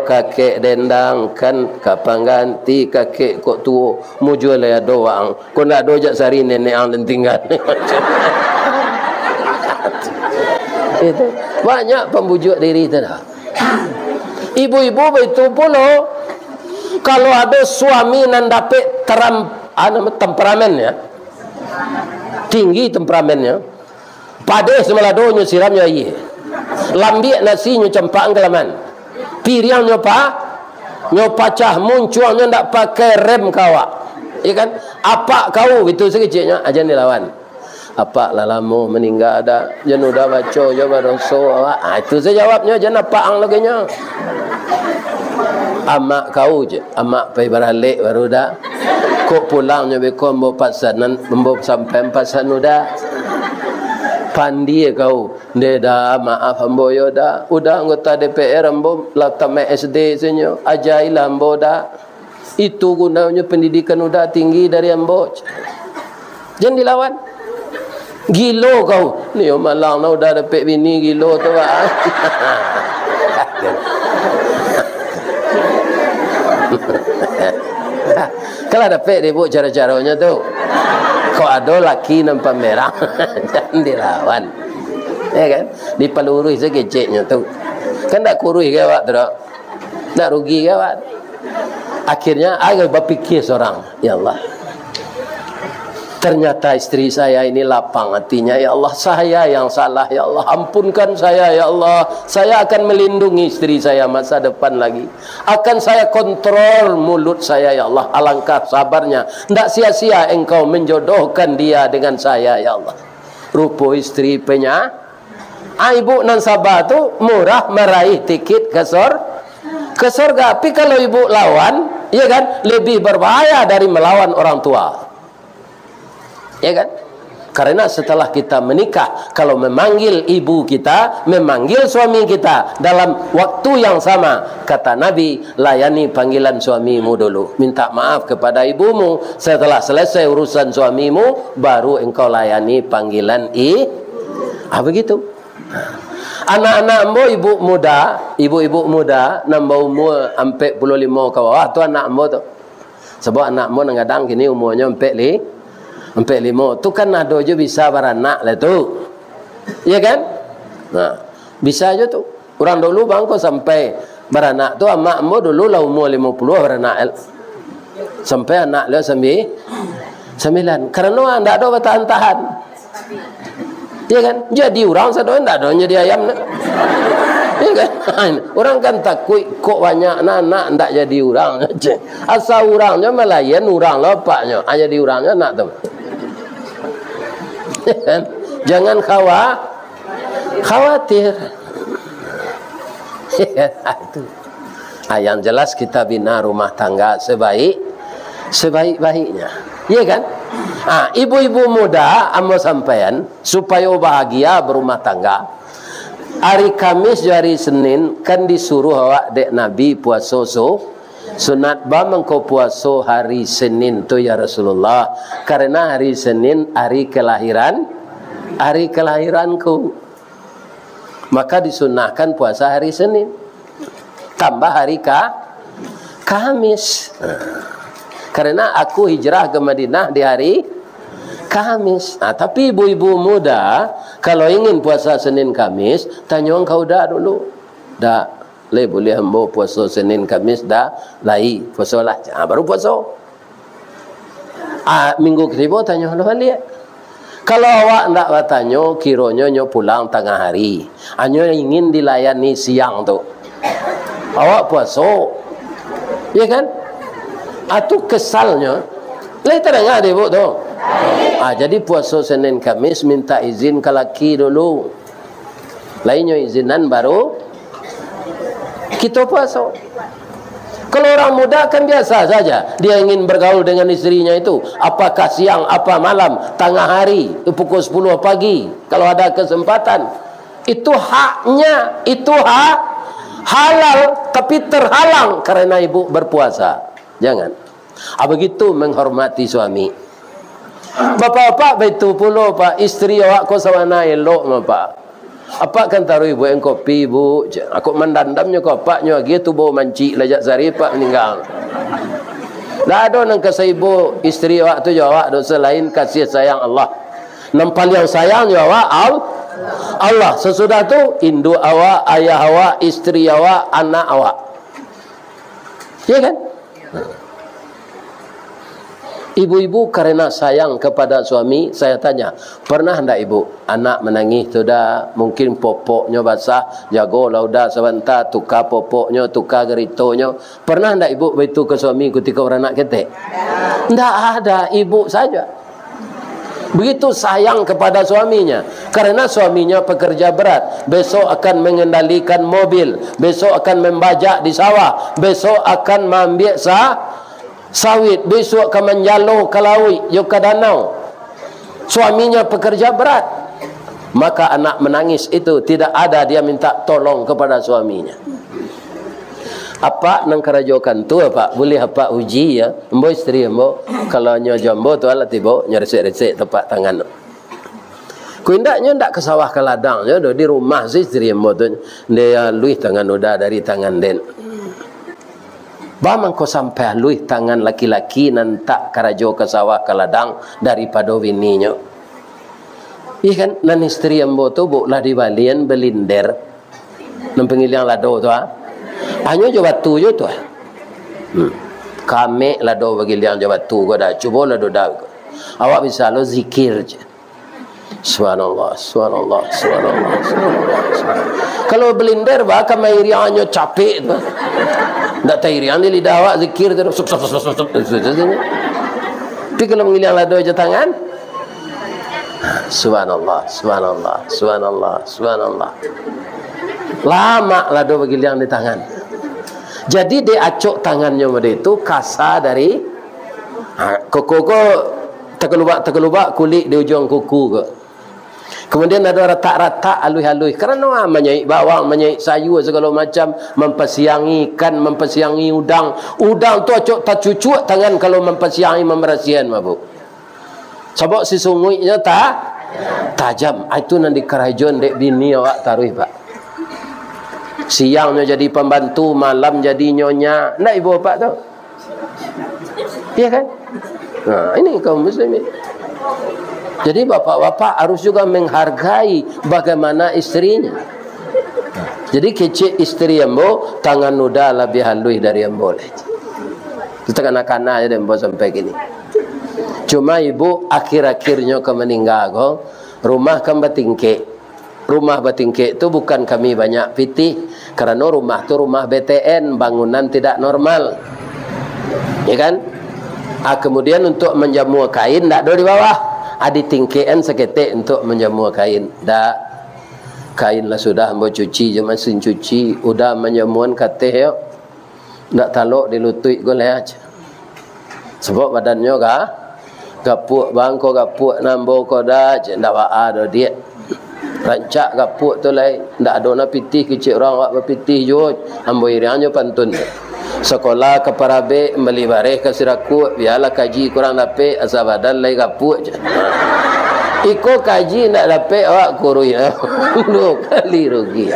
kakek dendangkan kapan ganti kakek kok tua mujual ya doang kau nak dojak sari nenek ang dan tinggal. Itu banyak pembujuk diri itu dah. Ibu-ibu itu pula kalau ada suami nan dapat temperamennya tinggi temperamennya padah semaladonya siramnya iya lambiak nasinya cempang kelaman piriang nyopa cah munculnya ndak pakai rem kawak ya kan apa kau itu sekecilnya aja dilawan apa lalamu meninggal ada jan udah baca jawab doso itu saya jawabnya jan apa ang laginya amak kau je amak pai baralik baru dah kok pulangnya bekon bawa pasanan membawa sampai pasan udah pandi kau dah maaf ambo yo dah udah anggota DPR ambo latame SD senyo ajailah ambo dah itu gunanya pendidikan udah tinggi dari ambo jangan dilawan gilo kau ni malang na udah dapat bini gilo tu kalau dapat dia buat cara-caranya tu kau ada laki nampak merah jangan dilawan ya kan dipalurui sekeceknya tu kan tak kurui ke awak tu Nak rugi kawan. Akhirnya agak berfikir seorang, ya Allah, ternyata istri saya ini lapang hatinya, ya Allah, saya yang salah, ya Allah, ampunkan saya, ya Allah. Saya akan melindungi istri saya masa depan lagi. Akan saya kontrol mulut saya, ya Allah. Alangkah sabarnya, tidak sia-sia engkau menjodohkan dia dengan saya, ya Allah. Rupa istri punya, ibu nan sabar tu murah meraih tiket ke surga. Tapi kalau ibu lawan, ya kan, lebih berbahaya dari melawan orang tua. Ya kan? Karena setelah kita menikah, kalau memanggil ibu kita, memanggil suami kita dalam waktu yang sama, kata Nabi, layani panggilan suamimu dulu. Minta maaf kepada ibumu. Setelah selesai urusan suamimu, baru engkau layani panggilan begitu. Anak-anak ibu-ibu muda, nambah umur 45 ke bawah, tu anak ambo tu. Sebab anak ambo kadang kini umurnya 45. Tu kan ada je bisa beranak lah tu. Ya kan? Nah, bisa aja tu. Orang dulu bangko sampai beranak tu, amak ambo dulu lah umur 50 beranak. Sampai anak dia 9. Karena tidak ada bertahan-tahan. Ya kan? Jadi orang sadoi ndak ada jadi ayam. Ya kan? Orang kan takut kok banyak anak ndak jadi orang. Asal orangnya melayan orang lepaknya. Jadi orangnya nak tu. Ya kan? Jangan khawatir. Ya, itu. Yang jelas kita bina rumah tangga sebaik-baiknya. Ya kan? Ibu-ibu muda amo sampean supaya bahagia berumah tangga. Hari Kamis hari Senin kan disuruh awak dek Nabi puasa sunat ba mengko puasa hari Senin tu ya Rasulullah. Karena hari Senin hari kelahiranku. Maka disunahkan puasa hari Senin. Tambah hari Kamis. Karena aku hijrah ke Madinah di hari Kamis. Tapi ibu-ibu muda kalau ingin puasa Senin Kamis, tanya engkau dah dulu. Dah, boleh hamba puasa Senin Kamis dah, lai puasa lah. Baru puasa. Minggu kedua tanya Allah balik. Kalau awak ndak bertanya, kiranya nyo pulang tengah hari. Hanya ingin dilayani siang tu. Awak puasa. Ya kan? Itu kesalnya. Lain terdengar dia tu. Jadi puasa Senin Kamis minta izin ke laki dulu. Lainnya izinan baru kita puasa. Kalau orang muda kan biasa saja. Dia ingin bergaul dengan istrinya itu. Apakah siang, apa malam, tengah hari, pukul 10 pagi. Kalau ada kesempatan. Itu haknya. Itu hak halal. Tapi terhalang karena ibu berpuasa. Jangan. Begitu menghormati suami. Bapak-bapak betul pula pak, isteri awak kau sawana elok ngapa? Apa kan taruh ibu yang kopi bu? Aku mendandamnya kopaknya gitu bau mancik lajak sari pak meninggal. Dah ada nang kasih ibu isteri awak tu jawab dosa lain kasih sayang Allah. Nampal yang sayang jawab Allah. Sesudah tu induk awak, ayah awak, isteri awak, anak awak. Ya kan? Ibu-ibu karena sayang kepada suami, saya tanya, pernah hendak ibu anak menangis tu dah, mungkin popoknya basah, jagolah udah sebentar, tukar popoknya, tukar geritonya. Pernah hendak ibu begitu ke suami ketika orang nak ketek? Tidak ada, ibu saja. Begitu sayang kepada suaminya. Karena suaminya pekerja berat, besok akan mengendalikan mobil, besok akan membajak di sawah, besok akan mengambil sawit, besok akan menjalo ke laut, ke danau. Suaminya pekerja berat. Maka anak menangis itu tidak ada dia minta tolong kepada suaminya. Apa nang kerajokan tu apa? Boleh apa uji ya? Embo isteri embo kalau nyo jombo tu ala tibo nyeresek-resek tepak tangan. Ku indaknya ndak ke sawah ke ladang do di rumah si isteri embo tu dia luih tangan udah dari tangan den. Bamang ko sampai luih tangan laki-laki nan tak karajo ke sawah ke ladang daripada wininyo. Iya kan, nan istri ambo tu bulah di balian belinder. Nan pengiliang lado tu Hanya je batu je tu. Kami lah do bagi liang je batu ko dah. Cuba lah do dah. Awak bisa lo zikir je. Subhanallah, subhanallah, subhanallah, subhanallah. Kalau belinder bah kamai rianyo capek tu. Ndak tahu rian di lidah awak zikir terus. Tapi kalau mengilang lado je tangan, subhanallah, subhanallah, subhanallah, subhanallah. Lama lado bagi liang di tangan. Jadi dia acuk tangannya pada itu kasar dari kuku terkelubak kulit di ujung kuku ke. Kemudian ada retak-retak halus-halus. Kerana menyai bawang, menyai sayur segala macam, mempersiangi ikan, mempersiangi udang. Udang tu acuk tak cucuk tangan kalau mempersiangi memberasihan mabuk. Sebab si sungguhnya tak tajam. Itu nanti kerajaan dek bini awak taruh pak. Siangnya jadi pembantu, malam jadi nyonya. Nak ibu bapak tu? Iya kan? Nah, ini kaum muslimin. Jadi bapak-bapak harus juga menghargai bagaimana istrinya. Jadi kecil istri yang bo, tangan nuda lebih halus dari yang boleh. Kita kanak-kanak aja dembo sampai gini. Cuma ibu akhir-akhirnya ke meninggal ko, rumah kan batingke. Rumah batingke itu bukan kami banyak pitih, karena rumah itu rumah BTN, bangunan tidak normal. Ya kan? Kemudian untuk menjamur kain tak ada di bawah. Ada tingkean seketik untuk menjamur kain. Dak kain lah sudah mau cuci je mesin cuci, udah menjamuan katih yo. Ndak talok di lutut goleh aja. Sebab badannya gapuk bangko gapuk nambo ko dah je ndak ada dia. Rancak gapuk tu lai ndak ada nak pitih kecil orang wak berpitih jo ambo irianyo pantun. Sekolah ke Parabe beli bareh ke Siraku biarlah kaji kurang dapat asal badan lai gapuk je. Iko kaji nak dapat awak kurui 2 kali rugi.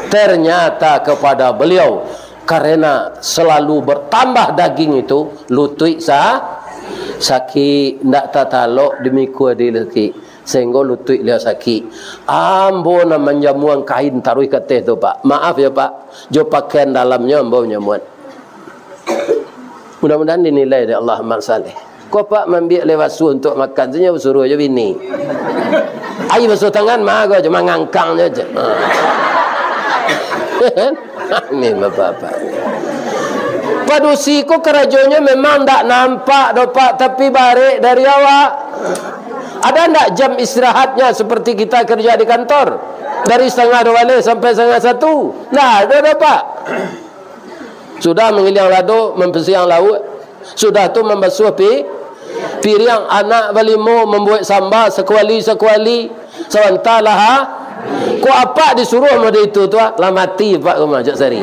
Ternyata kepada beliau karena selalu bertambah daging itu lutut sakit ndak tatalok demi kuadilaki sehingga lutut dia sakit. Ambo nak menjamuan kain taruh ke teh tu pak. Maaf ya pak, jo pakaian dalamnya ambo menjamuan. Mudah-mudahan dinilai oleh Allah amal saleh. Kau pak membiak lewat su untuk makan saja suruh je bini. Ai basuh tangan mah kau cuma ngangkang je. Ini bapak-bapak. Padusi ko kerajonya memang tak nampak do pak, tapi barik dari awak. Ada ndak jam istirahatnya seperti kita kerja di kantor? Dari 12:30 sampai 1:30. Nah, ada pak. Sudah mengilang lado, mempersiang laut. Sudah tu membasuh piring anak balimo, membuat sambal sekuali-sekuali. Sementara ko apa disuruh mode itu tu lah mati pak rumah jak sari.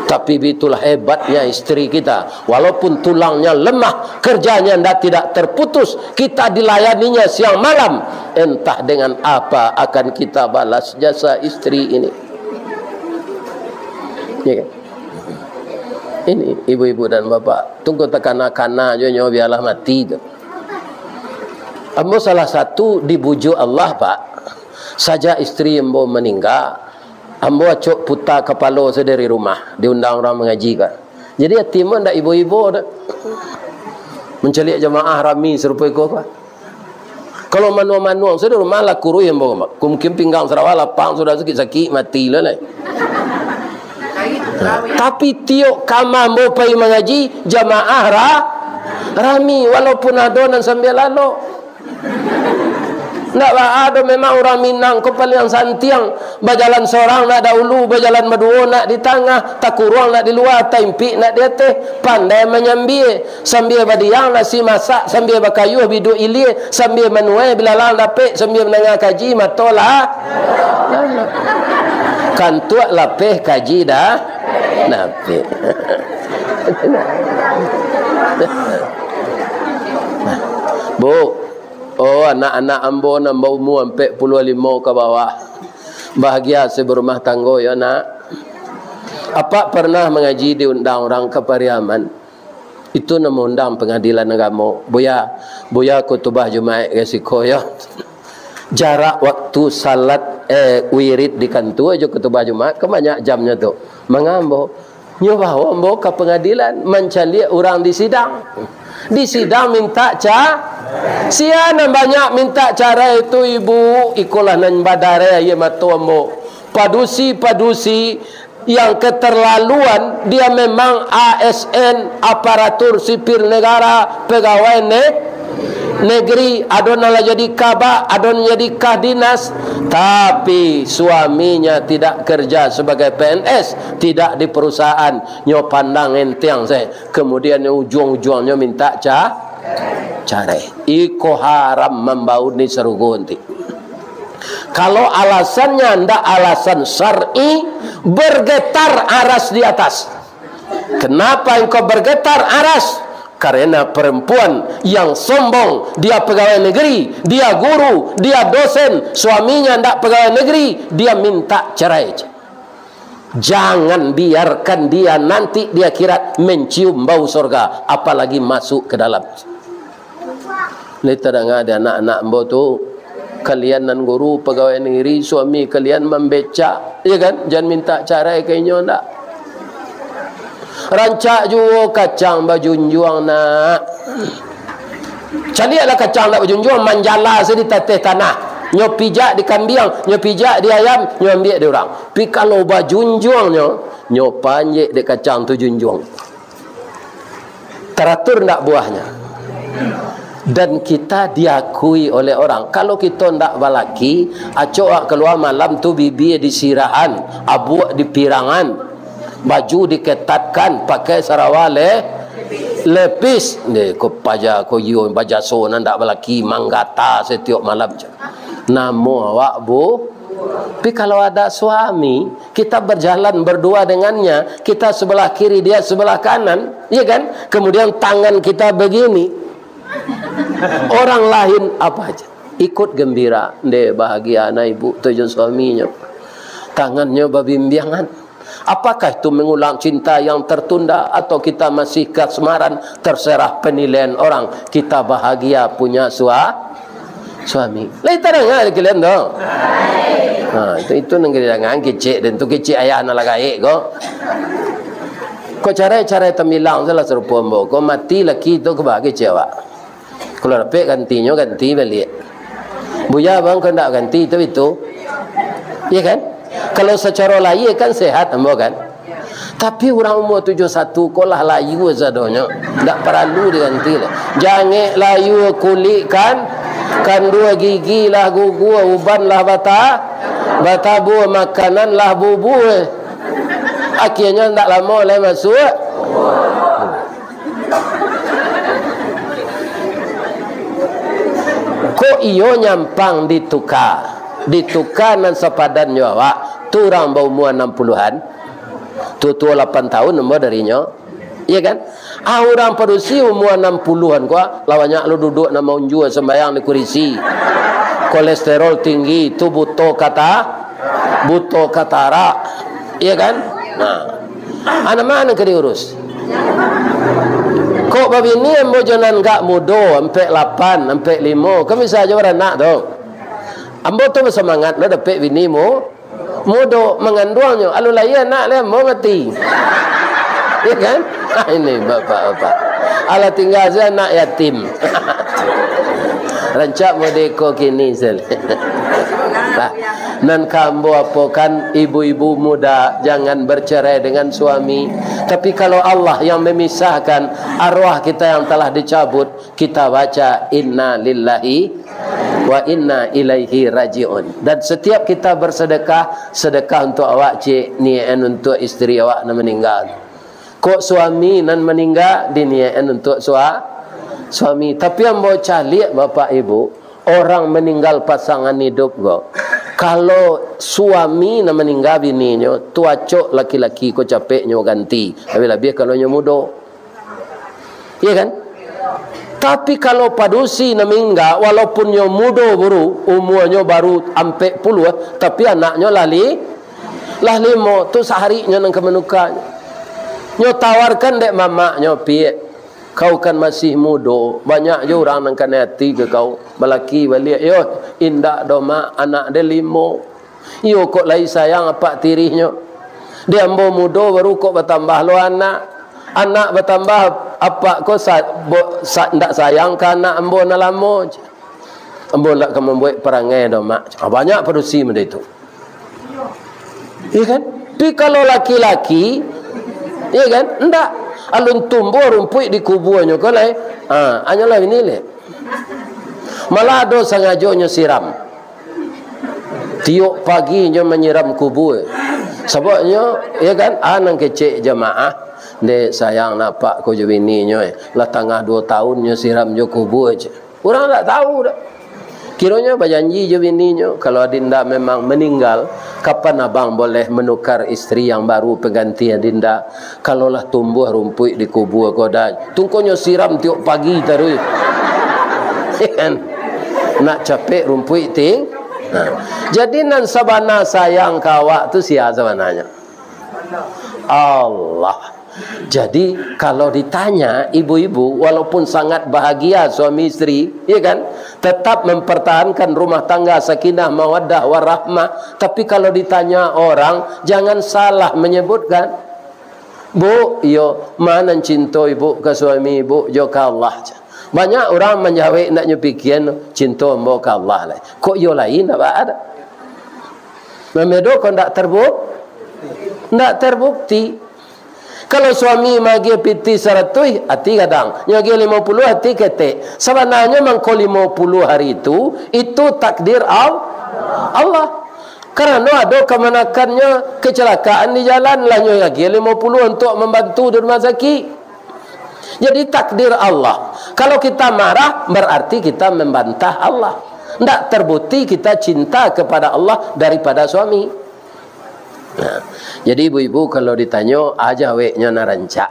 Tapi itulah hebatnya istri kita. Walaupun tulangnya lemah, kerjanya tidak terputus, kita dilayaninya siang malam. Entah dengan apa akan kita balas jasa istri ini. Ya kan? Ini ibu-ibu dan bapak, tunggu tekana-kana je nyo biarlah mati tu. Ambo salah satu dibujuk Allah pak. Saja istri ambo meninggal, ambo acuk putar kepala saya dari rumah, diundang orang mengaji kan. Jadi yatim ndak ibu-ibu dak. Menceliak jemaah rami serupa iko kan. Kalau manu-manu saya di rumah lah kurui ambo mak. Mungkin pinggang Sarawak lapang sudah sakit-sakit mati lah. Tapi tiok kamar mau pergi mengaji jamaah rami walaupun adonan sambil lalu. Nak ada memang orang Minang kepala yang santiang berjalan seorang nak dahulu berjalan berdua nak di tengah tak kurang nak di luar tempi nak di atas pandai menyambil sambil badiang nasi masak sambil berkayuh biduk ilir sambil menuai bila lang dapat sambil mendengar kaji matolah kan tuak lapeh kaji dah napik. Bu, oh anak-anak ambo nambah umur 45 ke bawah. Bahagia saya berumah tangga ya nak. Apa pernah mengaji diundang orang ke Pariaman? Itu nama undang pengadilan agama. Buya kutubah Jumaat resiko ya. Jarak waktu salat wirid di kantor aja kutubah Jumaat kebanyak jamnya tu. mengambo. Nyo bawa ambo ke pengadilan, mencari orang di sidang. Di sidang minta siana banyak minta cara itu ibu ikolah nan badare ya matu ambo. Padusi yang keterlaluan, dia memang ASN, aparatur sipil negara, pegawai negeri, adonlah jadi kabak, adon jadi kadinas, tapi suaminya tidak kerja sebagai PNS, tidak di perusahaan. Nyo pandang enteng saya, kemudian ujung-ujungnya minta cerai. Iko haram membau ni serugunti. Kalau alasannya ndak alasan syar'i, bergetar aras di atas. Kenapa engkau bergetar aras? Karena perempuan yang sombong, dia pegawai negeri, dia guru, dia dosen, suaminya tidak pegawai negeri, dia minta cerai. Jangan biarkan dia nanti dia kira mencium bau surga, apalagi masuk ke dalam. Lihat ada anak-anak mbok tu, kalian nan guru pegawai negeri, suami kalian membeca, ya kan? Jangan minta cerai kayaknya ndak. Rancak juga kacang bajunjuang nak. Carilah kacang nak bajunjuang manjala sedih teteh tanah. Nyo pijak di kambing, nyo pijak di ayam, nyo ambil di orang. Tapi kalau bajunjuang nyo panjek di kacang tu junjuang. Teratur ndak buahnya. Dan kita diakui oleh orang. Kalau kita ndak balaki, acok keluar malam tu bibi di sirahan, abu di pirangan. Baju diketatkan pakai sarawale lepis ni ko paja ko yo baja so ndak balaki manggata setiap malam. Namo awak bu. Tapi kalau ada suami, kita berjalan berdua dengannya, kita sebelah kiri dia sebelah kanan, ya kan? Kemudian tangan kita begini. Orang lain apa aja ikut gembira, ndek bahagia anak ibu tujuan suaminya. Tangannya babimbiangan. Apakah itu mengulang cinta yang tertunda atau kita masih kasmaran? Terserah penilaian orang. Kita bahagia punya suami. Lain tak dengar kalian tu. Itu negeri jangan kecik dan tu kecik ayah anak lagi kok. Kau cara temilang salah serupa mbok. Kau mati laki tu kebagi cewek. Kalau dapat gantinya ganti balik. Buya bang kau nak ganti itu. Ya kan? Kalau secara layu kan sehat ambo kan. Tapi orang umur 71 kolah layu sadonya, tak perlu diganti lah. Jangan layu kulit kan dua gigi lah gugu, uban lah bata buah makanan lah bubu. Akhirnya tak lama lah masuk. Kok iyo nyampang ditukar nan sepadan awak tu orang berumur 60-an tu 8 tahun nombor darinya, iya kan? Orang perusi umur 60-an gua lawannya lu duduk nama unjua sembayang di kursi, kolesterol tinggi tu butuh katara, iya kan? Nah, anak mana ke diurus? Kok babi ni ambo jangan gak mudo sampai 8 sampai 5 kan bisa aja beranak tu. Ambo tu bersemangat nak dapat bini mudo mengandungnya. Alu lain nak lah mau mati. Ya kan? Ini bapak-bapak. Ala tinggal saya nak yatim. Rancak modeko kini sel. Nan kambo apokan ibu-ibu muda jangan bercerai dengan suami. Tapi kalau Allah yang memisahkan arwah kita yang telah dicabut, kita baca inna lillahi wa inna ilaihi raji'un. Dan setiap kita bersedekah, sedekah untuk awak cik, niat untuk isteri awak yang meninggal. Kok suami nan meninggal, diniat untuk suami. Tapi yang mau cari bapak ibu, orang meninggal pasangan hidup kok. Kalau suami nak meninggal bininya, tuacok laki-laki ko capeknya ganti. Lebih-lebih kalau nya muda. Iya kan? Tapi kalau padusi nak meninggal, walaupun nya muda baru, umurnya baru ampe 10, tapi anaknya lah 5, tu seharinya nang kemenukanya. Nya tawarkan dek mamaknya piye. Kau kan masih muda, banyak je orang nak kena hati ke kau. Balaki balik, yo indak doma anak dia 5. Yo kok lai sayang apa tirihnya. Dia ambo mudo baru kok bertambah lo anak bertambah apa ko ndak sayang kan anak ambo na lamo. Ambo nak membuat perangai dah mak. Banyak produksi benda itu. Iya kan? Tapi kalau laki-laki, iya kan? Ndak. Alun tumbuh rumput di kuburannya kau lai. Hanyalah ini le. Malah ada sengaja siram. Tiuk pagi nya menyiram kubur. Sebabnya, ya kan? Anak kecil jemaah, dia sayang nampak kau je bini nya. Lah tengah 2 tahun nya siram je kubur je. Orang tak tahu dah. Kiranya berjanji je bininya, kalau adinda memang meninggal, kapan abang boleh menukar isteri yang baru pengganti adinda? Kalaulah tumbuh rumput di kubur kau dah, tungkonyo siram tiap pagi terus. Nak capek rumput ting. Jadi nan sabana sayang kawak tu sia sebenarnya. Allah. Jadi kalau ditanya ibu-ibu walaupun sangat bahagia suami isteri, ya kan, tetap mempertahankan rumah tangga sakinah mawaddah warahmah. Tapi kalau ditanya orang, jangan salah menyebutkan, bu, yo mana cinta ibu ke suami ibu jo ke Allah. Banyak orang menjawab nak nyepikian cinta mo ke Allah lah. Kok yo lain apa ada? Memedo kau ndak terbukti. Kalau suami magi piti 100 hati kadang, nyagi 50 hati ketek. Sebenarnya mangko 50 hari itu takdir Allah. Karena ada kemanakannya kecelakaan di jalan lah nyagi 50 untuk membantu di rumah sakit. Jadi takdir Allah. Kalau kita marah berarti kita membantah Allah. Tidak terbukti kita cinta kepada Allah daripada suami. Nah, jadi ibu-ibu kalau ditanya aja weknya narancak,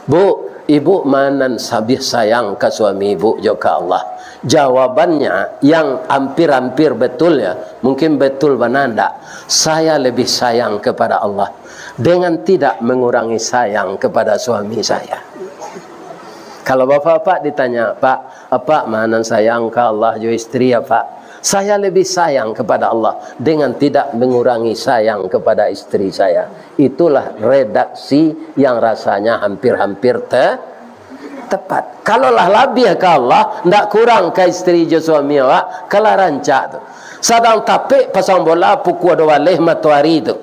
bu, ibu manan sabih sayang ke suami ibu juga Allah. Jawabannya yang hampir-hampir betul ya, mungkin betul bananda. Saya lebih sayang kepada Allah dengan tidak mengurangi sayang kepada suami saya. Kalau bapak-bapak ditanya, Pak, apa manan sayang ke Allah jo istri ya Pak? Saya lebih sayang kepada Allah dengan tidak mengurangi sayang kepada istri saya. Itulah redaksi yang rasanya hampir-hampir tepat. Kalaulah lebih ke Allah, tidak kurang ke istri je suami awak, kalau rancak tu. Sedang tapik pasang bola pukul 2 matahari tu.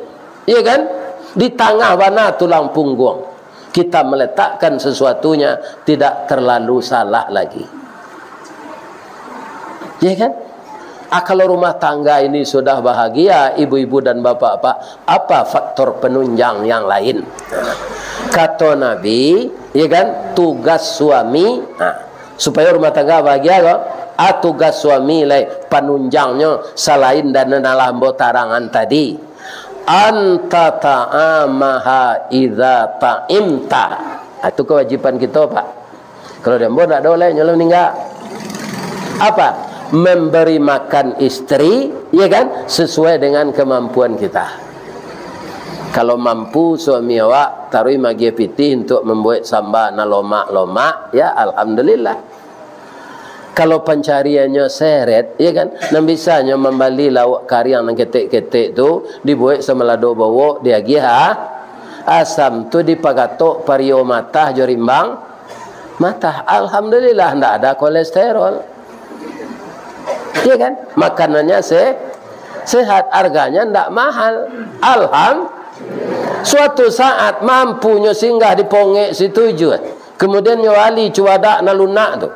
Iya kan? Di tengah mana tulang punggung. Kita meletakkan sesuatunya tidak terlalu salah lagi. Iya kan? Kalau rumah tangga ini sudah bahagia, ibu-ibu dan bapak-bapak, apa faktor penunjang yang lain? Kata Nabi, ya kan, tugas suami, supaya rumah tangga bahagia, kok, tugas suami lah penunjangnya selain dan dalam botarangan tadi. Anta ta'amaha idza ta'imta. Itu kewajiban kita, Pak. Kalau dia mau tak boleh nyolong meninggal. Apa? Memberi makan istri, ya kan, sesuai dengan kemampuan kita. Kalau mampu suami awak taruh magi piti untuk membuat sambal na lomak, ya alhamdulillah. Kalau pencariannya seret, ya kan, nan bisanya membali lawak kari yang ketek-ketek tu dibuat semelado bawa dia giha asam tu dipagatok pario mata jorimbang mata, alhamdulillah ndak ada kolesterol. Ya kan? Makanannya sehat, harganya tidak mahal. Suatu saat mampunya singgah di pongek situ je. Kemudian nyawali cuadak na lunak tu.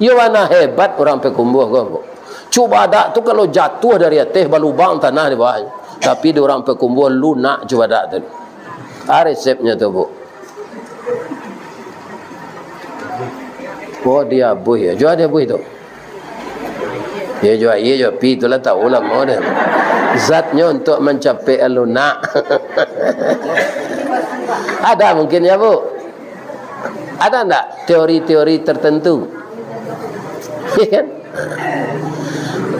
Yawana hebat orang pekumbuh kau. Cuadak tu kalau jatuh dari atas balubang tanah di bawahnya. Tapi di orang pekumbuh lunak cuadak tu. Resepnya tu bu. Oh dia buih ya. Jual dia buih tu. Ia jual pi itulah tahu lah mau deh. Zatnya untuk mencapai lunak. Ada mungkin ya bu? Ada enggak teori-teori tertentu? Ya kan?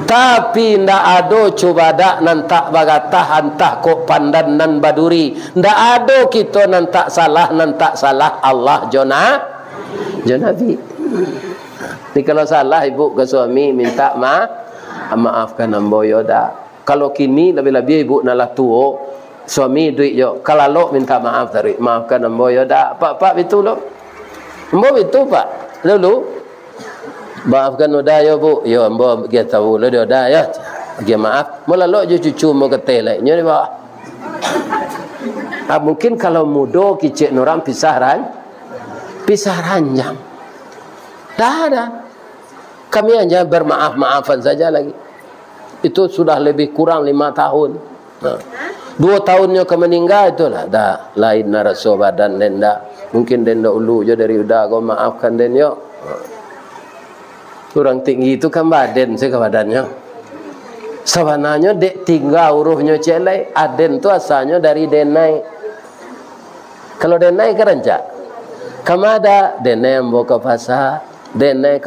Tapi ndak ada cubadak nantak bagatah antah kok pandan nan baduri. Ndak ada kita nantak salah Allah Nabi. Jadi kalau salah ibu ke suami minta maafkan ambo yoda. Kalau kini lebih-lebih ibu nalah tua suami duit yo, kalau lo minta maaf tadi, maafkan ambo yo dah, pak itu lo, ambo itu pak, lalu maafkan udah yo bu, yo ambo kita tahu lo dia dah ya, dia maaf, mula lo je cucu mau ketelai, nyo pak, mungkin kalau mudo kicik orang pisah ranjang, dah, kami hanya bermaaf-maafan saja lagi, itu sudah lebih kurang 5 tahun. Nah. 2 tahunnya ke meninggal itulah dah lain naraso badan denda mungkin denda ulu je dari udah kau maafkan den yo kurang tinggi itu kan badan sih ke badannya sebenarnya dek tinggal hurufnya celai aden tu asalnya dari denai kalau denai kerencak kamada denai ambo ke pasar denai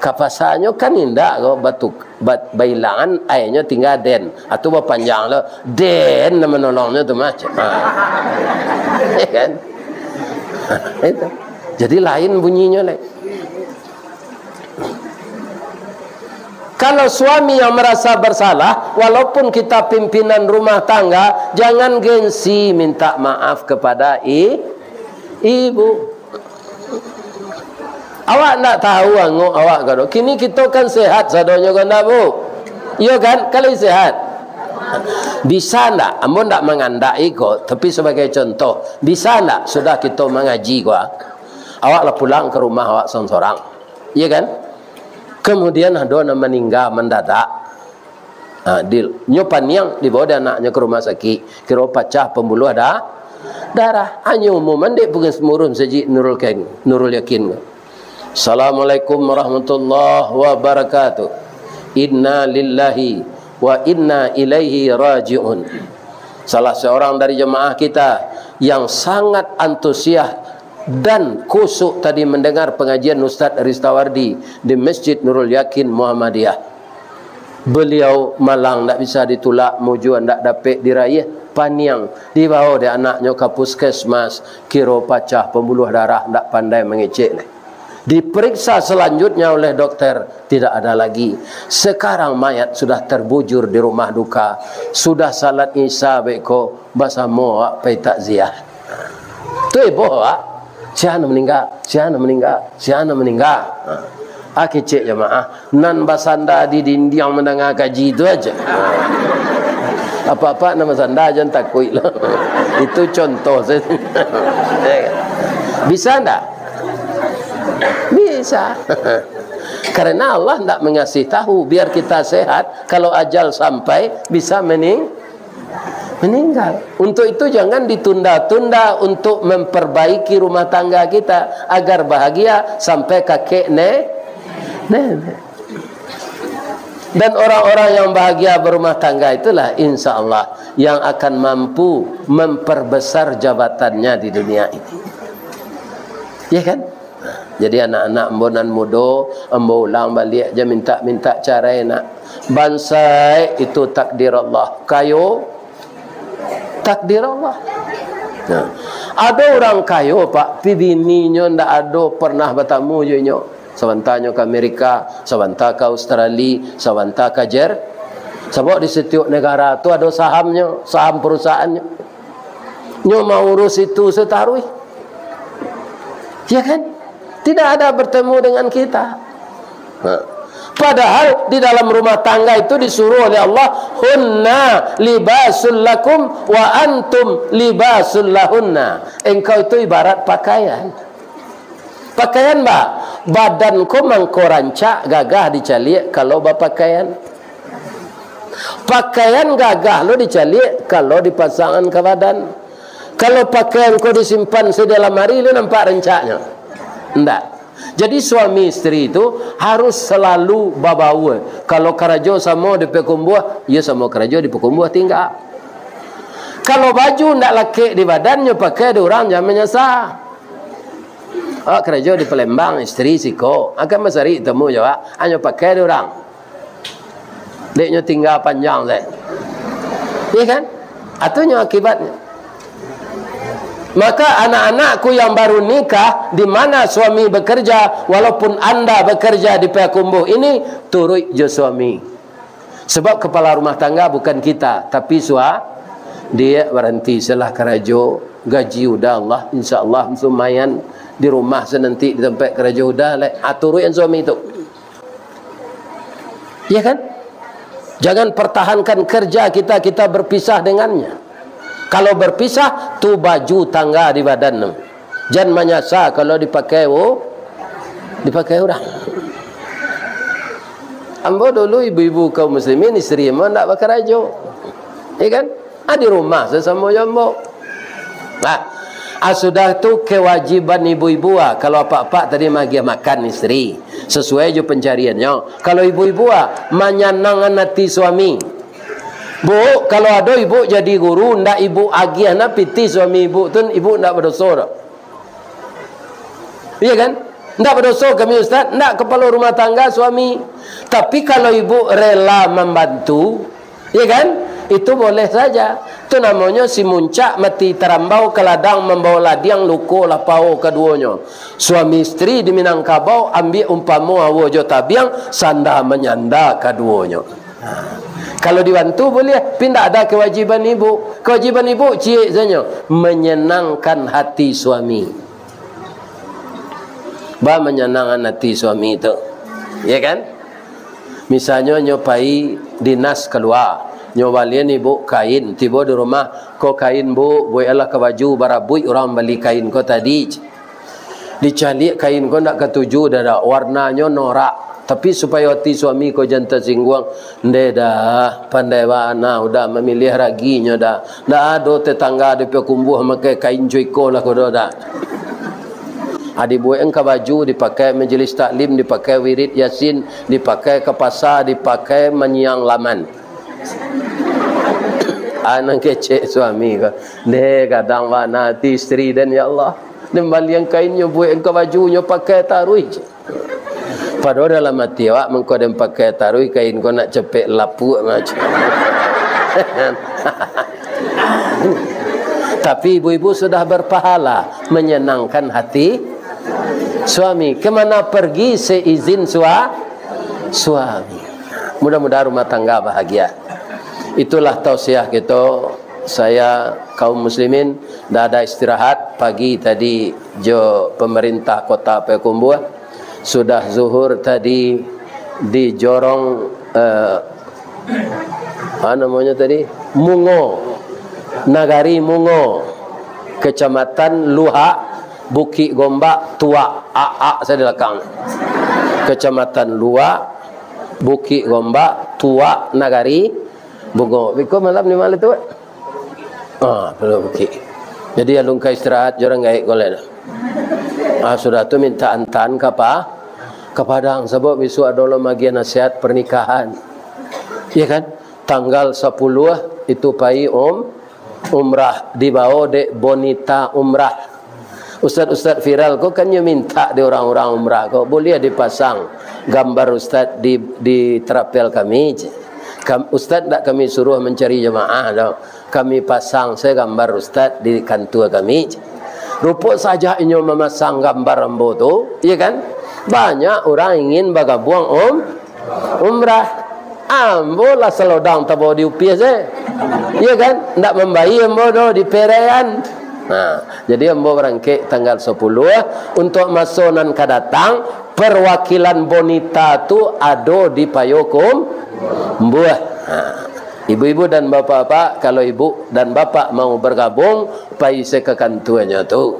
kapasanya kan indah kau batuk bailangan ayahnya tinggal den atau berpanjang lo den nama nolongnya tu macam kan itu jadi lain bunyinya lah. Kalau suami yang merasa bersalah walaupun kita pimpinan rumah tangga jangan gengsi minta maaf kepada ibu. Awak nak tahu angok awak kado. Kini kita kan sehat sadonya kan tak bu? Iya kan? Kalau sehat. Bisa tak? Amun tak mengandai kok. Tapi sebagai contoh. Bisa tak? Sudah kita mengaji kok. Awak lah pulang ke rumah awak seorang. Iya kan? Kemudian ada yang meninggal mendadak. Deal. Nyopan yang dibawa dia anaknya ke rumah sakit. Kira pecah pembuluh ada darah. Hanya umuman dia bukan semurun saja Nurul Yakin. Assalamualaikum warahmatullahi wabarakatuh. Inna lillahi wa inna ilaihi raji'un. Salah seorang dari jemaah kita yang sangat antusias dan kusuk tadi mendengar pengajian Ustaz Ristawardi di Masjid Nurul Yakin Muhammadiyah. Beliau malang tak bisa ditolak, mujuan tak dapat diraih, paniang dibawa dia anaknya ke puskesmas, kira pecah pembuluh darah, tak pandai mengecek. Diperiksa selanjutnya oleh dokter, tidak ada lagi. Sekarang mayat sudah terbujur di rumah duka. Sudah salat isya beko bahasa moa pai takziah. Tu ibu siapa meninggal, siapa meninggal. Kecik jemaah nan basanda di dinding mendengar kaji itu aja. Apa-apa nama sanda jangan takut lah. Itu contoh saya. Bisa tak? Bisa. Karena Allah tidak mengasih tahu biar kita sehat, kalau ajal sampai bisa meninggal. Untuk itu jangan ditunda-tunda untuk memperbaiki rumah tangga kita agar bahagia sampai kakek nenek. Dan orang-orang yang bahagia berumah tangga itulah insya Allah yang akan mampu memperbesar jabatannya di dunia ini. Ya kan? Jadi anak-anak embonan mudo, embo ulang balik je minta cara nak. Bansai itu takdir Allah. Kayo takdir Allah. Nah, ada orang kayo pak, bininya ndak ada pernah bertemu je nyo. Sebentarnya ke Amerika, sebentar ke Australia, sebentar ke sebab di setiap negara tu ada sahamnya, saham perusahaannya. Nyo mau urus itu setaruh. Ya kan? Tidak ada bertemu dengan kita. Padahal di dalam rumah tangga itu disuruh oleh Allah, hunna libasul lakum wa antum libasul lahunna. Engkau itu ibarat pakaian. Pakaian mbak, badanku mangkorancak gagah dicalik kalau berpakaian. Pakaian gagah lo dicalik kalau dipasangkan ke badan. Kalau pakaian kau disimpan sedalam hari lo nampak rencaknya. Tidak. Jadi suami istri itu harus selalu babawa. Kalau kerajo sama di pekumbuh, ya sama kerajo di pekumbuh tinggal. Kalau baju tidak laki di badannya pakai di orang jangan menyesal. Kerajo di Palembang istri siko akan masari temu jawab hanya pakai di orang. Deknya tinggal panjang saya. Iya kan? Atunya akibatnya. Maka anak-anakku yang baru nikah, di mana suami bekerja, walaupun anda bekerja di Payakumbuh ini, turut je suami. Sebab kepala rumah tangga bukan kita, tapi dia berhenti selah kerajo gaji udah Allah insyaallah lumayan di rumah senanti di tempat kerajo udah atur yang suami itu. Ya kan? Jangan pertahankan kerja kita berpisah dengannya. Kalau berpisah tu baju tangga di badan. Jangan menyasa kalau dipakai orang. Ambo dulu ibu-ibu kaum muslimin istri mau nak bekerja. Ya kan? Di rumah sesama jambo. Sudah tu kewajiban ibu-ibu kalau apa-apa tadi magi makan istri sesuai je pencariannya. Kalau ibu-ibu menyenangkan hati suami. Bu, kalau ada ibu jadi guru ndak ibu agih anak piti suami ibu tu ibu ndak berdosa dah. Iya kan? Ndak berdosa kami ustaz, ndak kepala rumah tangga suami. Tapi kalau ibu rela membantu, iya kan? Itu boleh saja. Itu namanya si muncak mati terambau ke ladang membawa ladiang luko lapau keduanya. Suami istri di Minangkabau ambil umpamu awojo tabiang sanda menyanda keduanya. Kalau dibantu boleh, pindah ada kewajiban ibu. Kewajiban ibu cik saja menyenangkan hati suami. Menyenangkan hati suami itu. Ya kan? Misalnya nyopai dinas keluar. Nyobalian ibu kain tiba di rumah ko kain bu boyalah ke baju barabui orang beli kain ko tadi dicari kain ko nak ketuju dah warnanya norak tapi supaya hati suami ko jangan tersinggung dah pandai bana udah memilih raginya dah ada tetangga di pekumbuh pakai kain joiko lah ko dah dibuat ke baju dipakai majlis taklim dipakai wirid yasin dipakai ke pasar dipakai menyiang laman. Anak kecek suami ke kadang mana hati isteri dan ya Allah nembali yang kainnya buat engkau bajunya pakai taruh padahal dalam hati awak mengkau dan pakai taruh kain kau nak cepek lapu macam tapi ibu-ibu sudah berpahala menyenangkan hati suami. Kemana pergi seizin suami. Mudah-mudahan rumah tangga bahagia. Itulah tausiah kita. Saya kaum muslimin dah ada istirahat pagi tadi jo pemerintah kota Payakumbuh sudah zuhur tadi di jorong apa namanya tadi Mungo Nagari Mungo Kecamatan Luha Bukit Gombak Tua saya di belakang Kecamatan Luha Bukit Gombak Tua Nagari Bungo. Biko malam ni malam tu. Belum okey. Jadi alung ka istirahat jorang gaik golek. Sudah tu minta antan ke apa? Ke Padang sebab besok ada bagian nasihat pernikahan. Ya kan? Tanggal 10 itu pai umrah dibawa dek Bonita umrah. Ustaz-ustaz viral kau kan minta di orang-orang umrah kau boleh dipasang gambar ustaz di terapel kami. Ustaz tak kami suruh mencari jemaah dah. Kami pasang saya gambar ustaz di kantor kami. Rupa saja inyo memasang gambar ambo tu, ya kan? Banyak orang ingin bergabung umrah. Ambo lah selodang tabo di upi saja. Ya kan? Ndak membayi ambo do di perean. Jadi ambo berangkat tanggal 10 untuk masuk nan kadatang perwakilan Bonita tu ada di Payakum Buah. Ibu-ibu dan bapak-bapak kalau ibu dan bapak mau bergabung pai ke kantornya tu.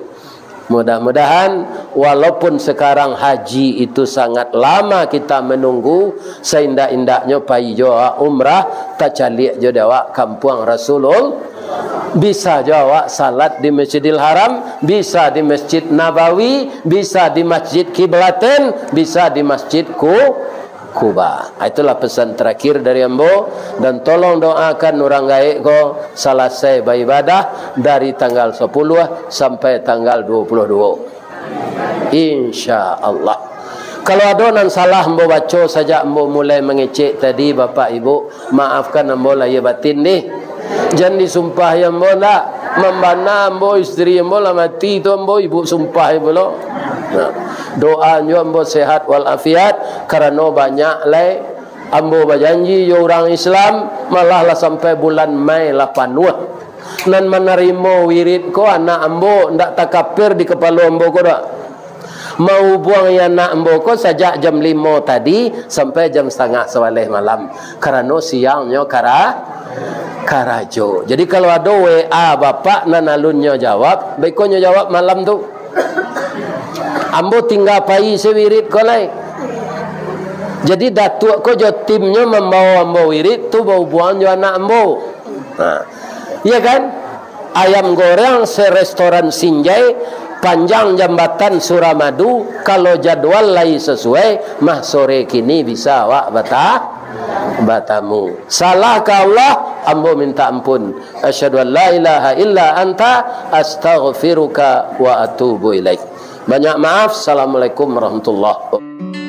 Mudah-mudahan walaupun sekarang haji itu sangat lama kita menunggu seindak-indaknya pai jo umrah tacalik jo dewa kampung Rasulul bisa jawab salat di Masjidil Haram, bisa di Masjid Nabawi, bisa di Masjid Kiblaten, bisa di Masjid Kuba. Itulah pesan terakhir dari ambo dan tolong doakan orang gaib ko selesai beribadah dari tanggal 10 sampai tanggal 22. Insya-Allah. Kalau ada nan salah ambo baca saja ambo mulai mengecek tadi Bapak Ibu, maafkan ambo lahir batin ni. Jangan disumpah yang ambo nak membana ambo istri ambo lah mati tu ambo ibu sumpah ibu lo. Doanya ambo sehat walafiat karena banyak lai ambo berjanji yo orang Islam malah lah sampai bulan Mei lah panuh nan menerima wirid ko anak ambo ndak takapir di kepala ambo ko dak. Mau buang ya anak ambo ko sejak jam 5 tadi sampai jam 9:30 malam. Karena siangnya karajo. Jadi kalau ada WA bapak nan alunnya jawab, baiknya jawab malam tu. Ambo tinggal pai sewirid ko lai. Jadi datuk ko jo timnya membawa ambo wirid tu bau buang jo anak ambo. Nah, iya kan? Ayam goreng se-restoran Sinjai panjang jambatan Suramadu, kalau jadwal lain sesuai mah sore kini bisa wak batamu. Salah ka Allah, ambo minta ampun. Asyhadu an la ilaha illa anta astaghfiruka wa atubu ilaik. Banyak maaf. Assalamualaikum warahmatullahi wabarakatuh.